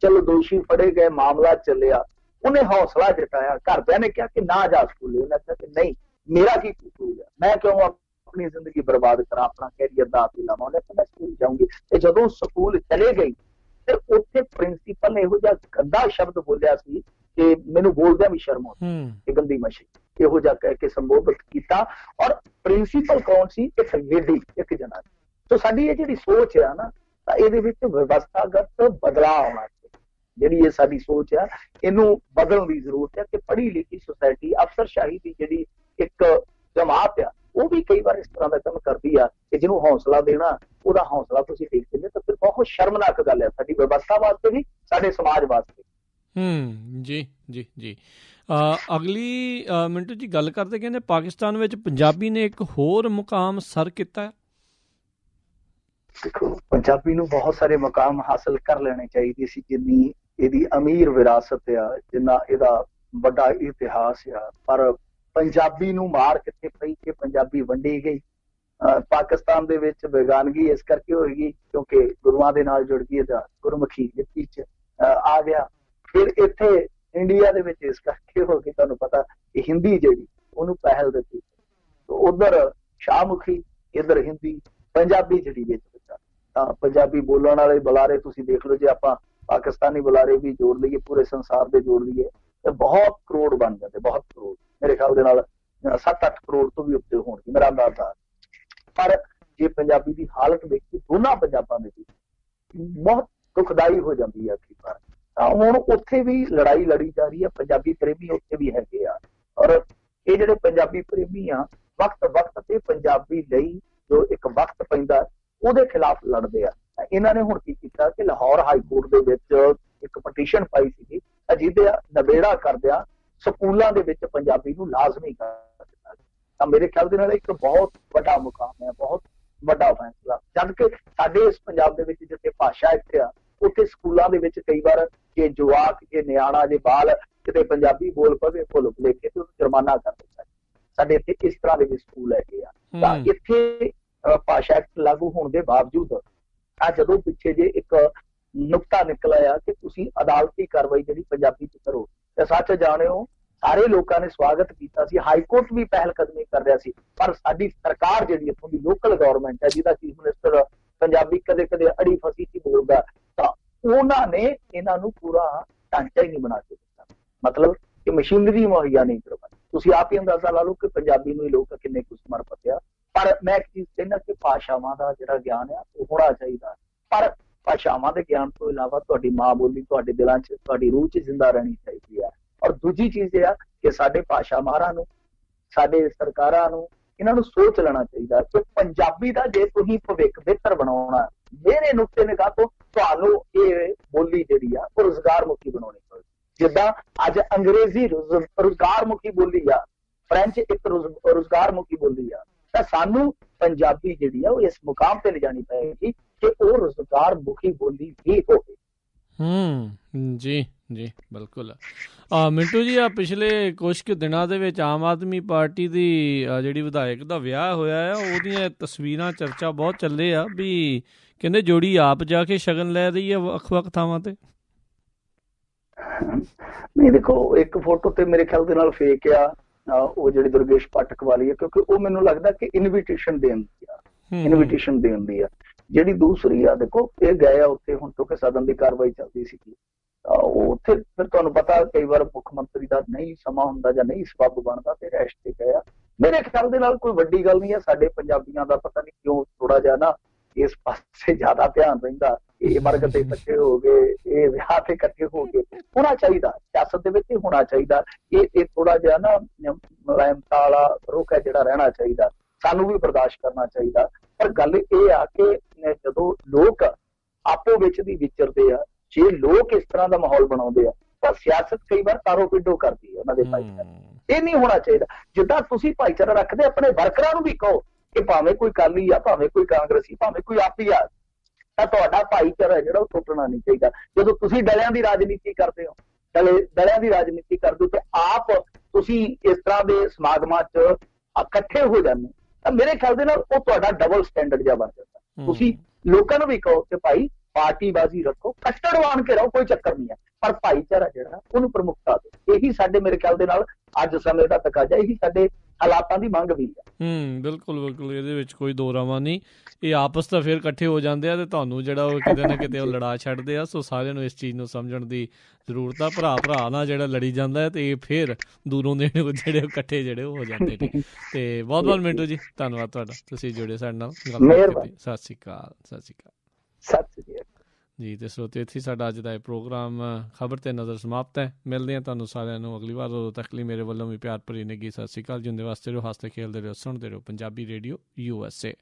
ਚਲੋ ਦੋਸ਼ੀ ਫੜੇ ਗਏ, ਮਾਮਲਾ ਚੱਲਿਆ, ਉਹਨੇ ਹੌਸਲਾ ਜਤਾਇਆ, ਘਰਦਿਆਂ ਨੇ ਕਿਹਾ ਕਿ ਨਾ ਜਾ ਸਕੂਲੇ, ਉਹਨੇ ਕਿਹਾ ਕਿ ਨਹੀਂ, ਮੇਰਾ ਕੀ ਕਸੂਰ ਆ, ਮੈਂ ਕਿਉਂ ਆਪਣੀ ਜ਼ਿੰਦਗੀ ਬਰਬਾਦ ਕਰਾਂ, ਆਪਣਾ ਕੈਰੀਅਰ ਦਾ ਆਪੇ ਲਾਵਾਂ। ਉਹਨੇ ਕਿਹਾ ਮੈਂ ਸਕੂਲ ਜਾਊਂਗੀ। ਤੇ ਜਦੋਂ ਸਕੂਲ ਚਲੇ ਗਈ ਤੇ ਉੱਥੇ ਪ੍ਰਿੰਸੀਪਲ ਨੇ ਇਹੋ ਜਿਹਾ ਗੰਦਾ ਸ਼ਬਦ ਬੋਲਿਆ ਸੀ ਕਿ ਮੈਨੂੰ ਬੋਲਦਿਆਂ ਵੀ ਸ਼ਰਮ ਆਉਂਦੀ, ਕਿ ਗੰਦੀ ਮਸ਼ੀ ਇਹੋ ਜਿਹਾ ਕਹਿ ਕੇ ਸੰਬੋਧਿਤ ਕੀਤਾ। ਔਰ ਪ੍ਰਿੰਸੀਪਲ ਕੌਣ ਸੀ? ਇੱਕ ਲੇਡੀ, ਇੱਕ ਜਨਾਨੀ। ਸੋ ਸਾਡੀ ਇਹ ਜਿਹੜੀ ਸੋਚ ਆ ਨਾ, ਤਾਂ ਇਹਦੇ ਵਿੱਚ ਵਿਵਸਥਾਗਤ ਬਦਲਾਅ ਆਉਣਾ ਚਾਹੀਦਾ। ਜਿਹੜੀ ਇਹ ਸਾਡੀ ਸੋਚ ਆ, ਇਹਨੂੰ ਬਦਲਣ ਦੀ ਜ਼ਰੂਰਤ ਹੈ ਕਿ ਪੜ੍ਹੀ ਲਿਖੀ ਸੁਸਾਇਟੀ, ਅਫਸਰਸ਼ਾਹੀ ਦੀ ਜਿਹੜੀ ਇੱਕ ਜਮਾਤ ਆ, ਉਹ ਵੀ ਕਈ ਵਾਰ ਇਸ ਤਰ੍ਹਾਂ ਦਾ ਕੰਮ ਕਰਦੀ ਆ ਕਿ ਜਿਹਨੂੰ ਹੌਸਲਾ ਦੇਣਾ, ਉਹਦਾ ਹੌਸਲਾ ਤੁਸੀਂ ਦੇਖ ਦਿੰਦੇ ਤਾਂ ਫਿਰ ਬਹੁਤ ਸ਼ਰਮਨਾਕ ਗੱਲ ਹੈ ਸਾਡੀ ਵਿਵਸਥਾ ਵਾਸਤੇ ਵੀ, ਸਾਡੇ ਸਮਾਜ ਵਾਸਤੇ। ਜੀ ਜੀ ਜੀ। ਅਗਲੀ ਮਿੰਟੂ ਜੀ ਗੱਲ ਕਰਦੇ, ਕਹਿੰਦੇ ਪਾਕਿਸਤਾਨ ਵਿੱਚ ਪੰਜਾਬੀ ਨੇ ਇੱਕ ਹੋਰ ਮੁਕਾਮ ਸਰ ਕੀਤਾ। ਦੇਖੋ ਪੰਜਾਬੀ ਨੂੰ ਬਹੁਤ ਸਾਰੇ ਮੁਕਾਮ ਹਾਸਲ ਕਰ ਲੈਣੇ ਚਾਹੀਦੇ ਸੀ, ਜਿੰਨੀ ਇਹਦੀ ਅਮੀਰ ਵਿਰਾਸਤ ਆ, ਜਿੰਨਾ ਇਹਦਾ ਵੱਡਾ ਇਤਿਹਾਸ ਆ। ਪਰ ਪੰਜਾਬੀ ਨੂੰ ਮਾਰ ਕਿੱਥੇ ਪਈ ਕਿ ਪੰਜਾਬੀ ਵੰਡੀ ਗਈ। ਪਾਕਿਸਤਾਨ ਦੇ ਵਿੱਚ ਬੇਗਾਨਗੀ ਇਸ ਕਰਕੇ ਹੋਏਗੀ ਕਿਉਂਕਿ ਗੁਰੂਆਂ ਦੇ ਨਾਲ ਜੁੜ ਗਈ, ਇਹਦਾ ਗੁਰਮੁਖੀ ਲਿਪੀ ਚ ਆ ਗਿਆ। ਫਿਰ ਇੱਥੇ ਇੰਡੀਆ ਦੇ ਵਿੱਚ ਇਸ ਕਰਕੇ ਹੋ ਗਈ, ਤੁਹਾਨੂੰ ਪਤਾ ਕਿ ਹਿੰਦੀ ਜਿਹੜੀ ਉਹਨੂੰ ਪਹਿਲ ਦਿੱਤੀ, ਉਧਰ ਸ਼ਾਹਮੁਖੀ, ਇੱਧਰ ਹਿੰਦੀ, ਪੰਜਾਬੀ ਜਿਹੜੀ ਵਿੱਚ ਬੱਚਾ। ਤਾਂ ਪੰਜਾਬੀ ਬੋਲਣ ਵਾਲੇ ਬੁਲਾਰੇ ਤੁਸੀਂ ਦੇਖ ਲਓ, ਜੇ ਆਪਾਂ ਪਾਕਿਸਤਾਨੀ ਬੁਲਾਰੇ ਵੀ ਜੋੜ ਲਈਏ, ਪੂਰੇ ਸੰਸਾਰ ਦੇ ਜੋੜ ਲਈਏ, ਤੇ ਬਹੁਤ ਕਰੋੜ ਬਣ ਜਾਂਦੇ, ਬਹੁਤ ਕਰੋੜ। ਮੇਰੇ ਖਿਆਲ ਦੇ ਨਾਲ 7-8 ਕਰੋੜ ਤੋਂ ਵੀ ਉੱਤੇ ਹੋਣਗੇ, ਮੇਰਾ ਅੰਦਾਜ਼ਾ। ਪਰ ਜੇ ਪੰਜਾਬੀ ਦੀ ਹਾਲਤ ਵੇਖੀ ਦੋਨਾਂ ਪੰਜਾਬਾਂ ਦੇ ਵਿੱਚ ਬਹੁਤ ਦੁਖਦਾਈ ਹੋ ਜਾਂਦੀ ਹੈ ਕਈ ਵਾਰ। ਤਾਂ ਹੁਣ ਉੱਥੇ ਵੀ ਲੜਾਈ ਲੜੀ ਜਾ ਰਹੀ ਹੈ, ਪੰਜਾਬੀ ਪ੍ਰੇਮੀ ਉੱਥੇ ਵੀ ਹੈਗੇ ਆ, ਔਰ ਇਹ ਜਿਹੜੇ ਪੰਜਾਬੀ ਪ੍ਰੇਮੀ ਆ ਵਕਤ ਤੇ ਪੰਜਾਬੀ ਲਈ ਜੋ ਇੱਕ ਵਕਤ ਪੈਂਦਾ ਉਹਦੇ ਖਿਲਾਫ ਲੜਦੇ ਆ। ਇਹਨਾਂ ਨੇ ਹੁਣ ਕੀ ਕੀਤਾ ਕਿ ਲਾਹੌਰ ਹਾਈ ਕੋਰਟ ਦੇ ਵਿੱਚ ਇੱਕ ਪਟੀਸ਼ਨ ਪਾਈ ਸੀਗੀ, ਜਿਹਦੇ ਨਬੇੜਾ ਕਰਦਿਆਂ ਸਕੂਲਾਂ ਦੇ ਵਿੱਚ ਪੰਜਾਬੀ ਨੂੰ ਲਾਜ਼ਮੀ ਕਰ ਦਿੱਤਾ। ਤਾਂ ਮੇਰੇ ਖਿਆਲ ਦੇ ਨਾਲ ਇੱਕ ਬਹੁਤ ਵੱਡਾ ਮੁਕਾਮ ਹੈ, ਬਹੁਤ ਵੱਡਾ ਫੈਸਲਾ। ਜਦ ਕਿ ਸਾਡੇ ਇਸ ਪੰਜਾਬ ਦੇ ਵਿੱਚ ਜਿੱਥੇ ਭਾਸ਼ਾ ਇੱਥੇ ਆ, ਉੱਥੇ ਸਕੂਲਾਂ ਦੇ ਵਿੱਚ ਕਈ ਵਾਰ ਜੇ ਜਵਾਕ ਜੇ ਨਿਆਣਾ ਜੇ ਬਾਲ ਕਿਤੇ ਪੰਜਾਬੀ ਬੋਲ ਪਵੇ ਭੁੱਲ ਭੁਲੇਖੇ ਤੇ ਉਹਨੂੰ ਜੁਰਮਾਨਾ ਕਰ ਦਿੱਤਾ। ਸਾਡੇ ਇੱਥੇ ਇਸ ਤਰ੍ਹਾਂ ਦੇ ਵੀ ਸਕੂਲ ਹੈਗੇ ਆ। ਤਾਂ ਇੱਥੇ ਭਾਸ਼ਾ ਐਕਟ ਲਾਗੂ ਹੋਣ ਦੇ ਬਾਵਜੂਦ ਆ ਜਦੋਂ ਪਿੱਛੇ ਜੇ ਇੱਕ ਨੁਕਤਾ ਨਿਕਲਿਆ ਕਿ ਤੁਸੀਂ ਅਦਾਲਤੀ ਕਾਰਵਾਈ ਜਿਹੜੀ ਪੰਜਾਬੀ ਚ ਕਰੋ, ਤੇ ਸੱਚ ਜਾਣਿਓ ਸਾਰੇ ਲੋਕਾਂ ਨੇ ਸਵਾਗਤ ਕੀਤਾ ਸੀ, ਹਾਈ ਕੋਰਟ ਵੀ ਪਹਿਲ ਕਦਮੀ ਕਰ ਰਿਹਾ ਸੀ, ਪਰ ਸਾਡੀ ਸਰਕਾਰ ਜਿਹੜੀ ਇੱਥੋਂ ਦੀ ਲੋਕਲ ਗਵਰਨਮੈਂਟ ਹੈ, ਜਿਹਦਾ ਚੀਫ ਮਿਨਿਸਟਰ ਪੰਜਾਬੀ ਕਦੇ ਕਦੇ ਅੜੀ ਫਸੀ ਚ ਬੋਲਦਾ, ਤਾਂ ਉਹਨਾਂ ਨੇ ਇਹਨਾਂ ਨੂੰ ਪੂਰਾ ਢਾਂਚਾ ਹੀ ਨਹੀਂ ਬਣਾ ਕੇ ਦਿੱਤਾ। ਮਤਲਬ ਕਿ ਮਸ਼ੀਨਰੀ ਮੁਹੱਈਆ ਨਹੀਂ ਕਰਵਾਈ। ਤੁਸੀਂ ਆਪ ਹੀ ਅੰਦਾਜ਼ਾ ਲਾ ਲਓ ਕਿ ਪੰਜਾਬੀ ਨੂੰ ਲੋਕ ਕਿੰਨੇ ਕੁ ਸਮਰਪਿਤ ਆ। ਪਰ ਮੈਂ ਇੱਕ ਚੀਜ਼ ਕਹਿੰਦਾ ਕਿ ਭਾਸ਼ਾਵਾਂ ਦਾ ਜਿਹੜਾ ਗਿਆਨ ਆ ਉਹ ਹੋਣਾ ਚਾਹੀਦਾ, ਪਰ ਭਾਸ਼ਾਵਾਂ ਦੇ ਗਿਆਨ ਤੋਂ ਇਲਾਵਾ ਤੁਹਾਡੀ ਮਾਂ ਬੋਲੀ ਤੁਹਾਡੇ ਦਿਲਾਂ 'ਚ ਤੁਹਾਡੀ ਰੂਹ 'ਚ ਜ਼ਿੰਦਾ ਰਹਿਣੀ ਚਾਹੀਦੀ ਹੈ। ਔਰ ਦੂਜੀ ਚੀਜ਼ ਇਹ ਆ ਕਿ ਸਾਡੇ ਭਾਸ਼ਾ ਮਾਹਰਾਂ ਨੂੰ, ਸਾਡੇ ਸਰਕਾਰਾਂ ਨੂੰ ਇਹਨਾਂ ਨੂੰ ਸੋਚ ਲੈਣਾ ਚਾਹੀਦਾ ਕਿ ਪੰਜਾਬੀ ਦਾ ਜੇ ਤੁਸੀਂ ਭਵਿੱਖ ਬਿਹਤਰ ਬਣਾਉਣਾ, ਮੇਰੇ ਨੁਕਤੇ ਨਿਗਾਹ ਤੋਂ ਤੁਹਾਨੂੰ ਇਹ ਬੋਲੀ ਜਿਹੜੀ ਆ ਉਹ ਰੁਜ਼ਗਾਰ ਮੁਖੀ ਬਣਾਉਣੀ ਚਾਹੀਦੀ। ਜਿੱਦਾਂ ਅੱਜ ਅੰਗਰੇਜ਼ੀ ਰੁਜ਼ਗਾਰ ਮੁਖੀ ਬੋਲੀ ਆ, ਫ੍ਰੈਂਚ ਇੱਕ ਰੁਜ਼ਗਾਰ ਮੁਖੀ ਬੋਲੀ ਆ, ਤਾਂ ਸਾਨੂੰ ਪੰਜਾਬੀ ਜਿਹੜੀ ਆ ਉਹ ਇਸ ਮੁਕਾਮ ਤੇ ਲਿਜਾਣੀ ਪਏਗੀ ਕਿ ਉਹ ਰੁਜ਼ਗਾਰ ਮੁਖੀ ਬੋਲੀ ਵੀ ਹੋਵੇ। ਜੀ ਜੀ ਬਿਲਕੁਲ। ਮਿੰਟੂ ਜੀ, ਆ ਪਿਛਲੇ ਕੁਛ ਕੁ ਦਿਨਾਂ ਦੇ ਵਿੱਚ ਆਮ ਆਦਮੀ ਪਾਰਟੀ ਦੀ ਜਿਹੜੀ ਵਿਧਾਇਕ ਦਾ ਵਿਆਹ ਹੋਇਆ ਆ, ਉਹਦੀਆਂ ਤਸਵੀਰਾਂ ਚਰਚਾ ਬਹੁਤ ਚੱਲੇ ਆ ਵੀ ਕਹਿੰਦੇ ਜੋੜੀ ਆਪ ਜਾ ਕੇ ਸ਼ਗਨ ਲੈ ਰਹੀ ਹੈ ਵੱਖ-ਵੱਖ ਥਾਵਾਂ ਤੇ। ਨਹੀਂ ਦੇਖੋ, ਇੱਕ ਫੋਟੋ ਤੇ ਮੇਰੇ ਖਿਆਲ ਦੇ ਨਾਲ ਫੇਕ ਆ, ਉਹ ਜਿਹੜੀ ਦੁਰਗੇਸ਼ ਪਾਠਕ ਵਾਲੀ ਹੈ, ਕਿਉਂਕਿ ਉਹ ਮੈਨੂੰ ਲੱਗਦਾ ਕਿ ਇਨਵੀਟੇਸ਼ਨ ਦੇਣ ਦੀ ਆ। ਜਿਹੜੀ ਦੂਸਰੀ ਆ, ਦੇਖੋ ਇਹ ਗਏ ਆ ਉੱਥੇ ਹੁਣ ਕਿਉਂਕਿ ਸਦਨ ਦੀ ਕਾਰਵਾਈ ਚੱਲਦੀ ਸੀਗੀ, ਉੱਥੇ ਫਿਰ ਤੁਹਾਨੂੰ ਪਤਾ ਕਈ ਵਾਰ ਮੁੱਖ ਮੰਤਰੀ ਦਾ ਨਹੀਂ ਸਮਾਂ ਹੁੰਦਾ ਜਾਂ ਨਹੀਂ ਸਬੱਬ ਬਣਦਾ ਤੇ ਰੈਸਟ ਤੇ ਗਏ ਆ। ਮੇਰੇ ਖਿਆਲ ਦੇ ਨਾਲ ਕੋਈ ਵੱਡੀ ਗੱਲ ਨਹੀਂ ਹੈ। ਸਾਡੇ ਪੰਜਾਬੀਆਂ ਦਾ ਪਤਾ ਨਹੀਂ ਕਿਉਂ ਥੋੜਾ ਜਿਹਾ ਨਾ ਇਸ ਪਾਸੇ ਜ਼ਿਆਦਾ ਧਿਆਨ ਰਹਿੰਦਾ, ਇਹ ਮਰਗ ਤੇ ਇਕੱਠੇ ਹੋ ਗਏ, ਇਹ ਵਿਆਹ ਤੇ ਇਕੱਠੇ ਹੋ ਗਏ। ਹੋਣਾ ਚਾਹੀਦਾ ਸਿਆਸਤ ਦੇ ਵਿੱਚ, ਹੋਣਾ ਚਾਹੀਦਾ ਇਹ ਥੋੜਾ ਜਿਹਾ ਨਾ ਮੁਲਾਇਮਤਾ ਵਾਲਾ ਰੁਖ ਹੈ ਜਿਹੜਾ ਰਹਿਣਾ ਚਾਹੀਦਾ, ਸਾਨੂੰ ਵੀ ਬਰਦਾਸ਼ਤ ਕਰਨਾ ਚਾਹੀਦਾ। ਪਰ ਗੱਲ ਇਹ ਆ ਕਿ ਜਦੋਂ ਲੋਕ ਆਪੋ ਵਿੱਚ ਵੀ ਵਿਚਰਦੇ ਆ, ਜੇ ਲੋਕ ਇਸ ਤਰ੍ਹਾਂ ਦਾ ਮਾਹੌਲ ਬਣਾਉਂਦੇ ਆ, ਤਾਂ ਸਿਆਸਤ ਕਈ ਵਾਰ ਤਾਰੋ ਪਿੱਡੋ ਕਰਦੀ ਹੈ ਉਹਨਾਂ ਦੇ ਭਾਈਚਾਰੇ। ਇਹ ਨਹੀਂ ਹੋਣਾ ਚਾਹੀਦਾ। ਜਿੱਦਾਂ ਤੁਸੀਂ ਭਾਈਚਾਰਾ ਰੱਖਦੇ, ਆਪਣੇ ਵਰਕਰਾਂ ਨੂੰ ਵੀ ਕਹੋ ਕਿ ਭਾਵੇਂ ਕੋਈ ਅਕਾਲੀ ਆ, ਭਾਵੇਂ ਕੋਈ ਕਾਂਗਰਸੀ, ਭਾਵੇਂ ਕੋਈ ਆਪੀ ਆ, ਤਾਂ ਤੁਹਾਡਾ ਭਾਈਚਾਰਾ ਜਿਹੜਾ ਉਹ ਟੁੱਟਣਾ ਨਹੀਂ ਚਾਹੀਦਾ। ਜਦੋਂ ਤੁਸੀਂ ਦਲਿਆਂ ਦੀ ਰਾਜਨੀਤੀ ਕਰਦੇ ਹੋ, ਦਲਿਆਂ ਦੀ ਰਾਜਨੀਤੀ ਕਰਦੇ ਹੋ ਤੇ ਆਪ ਤੁਸੀਂ ਇਸ ਤਰ੍ਹਾਂ ਦੇ ਸਮਾਗਮਾਂ 'ਚ ਇਕੱਠੇ ਹੋ ਜਾਂਦੇ, ਤਾਂ ਮੇਰੇ ਖਿਆਲ ਦੇ ਨਾਲ ਉਹ ਤੁਹਾਡਾ ਡਬਲ ਸਟੈਂਡਰਡ ਜਿਹਾ ਬਣ ਜਾਂਦਾ। ਤੁਸੀਂ ਲੋਕਾਂ ਨੂੰ ਵੀ ਕਹੋ ਕਿ ਭਾਈ ਪਾਰਟੀਬਾਜ਼ੀ ਰੱਖੋ, ਕੱਟੜ ਬਣ ਕੇ ਰਹੋ, ਕੋਈ ਚੱਕਰ ਨਹੀਂ ਹੈ, ਪਰ ਭਾਈਚਾਰਾ ਜਿਹੜਾ ਉਹਨੂੰ ਪ੍ਰਮੁਖਤਾ ਦਿਓ। ਇਹੀ ਸਾਡੇ ਮੇਰੇ ਖਿਆਲ ਦੇ ਨਾਲ ਅੱਜ ਸਮੇਂ ਦਾ ਤਕਾਜ਼ਾ, ਇਹੀ ਸਾਡੇ ਹਾਲਾਤਾਂ ਦੀ ਮੰਗ ਵੀ ਹੈ। ਬਿਲਕੁਲ ਬਿਲਕੁਲ, ਇਹਦੇ ਵਿੱਚ ਕੋਈ ਦੋ ਰਾਵਾਂ ਨਹੀਂ। ਇਹ ਆਪਸ ਤਾਂ ਫਿਰ ਇਕੱਠੇ ਹੋ ਜਾਂਦੇ ਆ ਤੇ ਤੁਹਾਨੂੰ ਜਿਹੜਾ ਉਹ ਕਿਤੇ ਨਾ ਕਿਤੇ ਉਹ ਲੜਾ ਛੱਡਦੇ ਆ। ਸੋ ਸਾਰਿਆਂ ਨੂੰ ਇਸ ਚੀਜ਼ ਨੂੰ ਸਮਝਣ ਦੀ ਜ਼ਰੂਰਤ ਆ। ਭਰਾ ਨਾਲ ਜਿਹੜਾ ਲੜੀ ਜਾਂਦਾ ਹੈ ਤੇ ਇਹ ਫਿਰ ਦੂਰੋਂ ਦੇ ਜਿਹੜੇ ਇਕੱਠੇ ਜਿਹੜੇ ਉਹ ਹੋ ਜਾਂਦੇ ਨੇ। ਤੇ ਬਹੁਤ ਬਹੁਤ ਮਿੰਟੂ ਜੀ, ਧੰਨਵਾਦ ਤੁਹਾਡਾ, ਤੁਸੀਂ ਜੁੜੇ ਸਾਡੇ ਨਾਲ ਗੱਲਬਾਤ ਕੀਤੀ। ਸਤਿ ਸ਼੍ਰੀ ਅਕਾਲ। ਸਤਿ ਸ਼੍ਰੀ ਅਕਾਲ। ਸਤਿ ਸ਼੍ਰੀ ਅਕਾਲ ਜੀ। ਤੇ ਸਰੋਤੇ, ਇੱਥੇ ਸਾਡਾ ਅੱਜ ਦਾ ਇਹ ਪ੍ਰੋਗਰਾਮ ਖਬਰ ਤੇ ਨਜ਼ਰ ਸਮਾਪਤ ਹੈ। ਮਿਲਦੇ ਹਾਂ ਤੁਹਾਨੂੰ ਸਾਰਿਆਂ ਨੂੰ ਅਗਲੀ ਵਾਰ। ਉਦੋਂ ਤੱਕ ਲਈ ਮੇਰੇ ਵੱਲੋਂ ਵੀ ਪਿਆਰ ਭਰੀ ਨਿੱਘੀ ਸਤਿ ਸ਼੍ਰੀ ਅਕਾਲ। ਜਿਉਂਦੇ ਵਾਸਤੇ ਰਹੋ, ਹੱਸਦੇ ਖੇਲਦੇ ਰਹੋ, ਸੁਣਦੇ ਰਹੋ ਪੰਜਾਬੀ ਰੇਡੀਓ USA।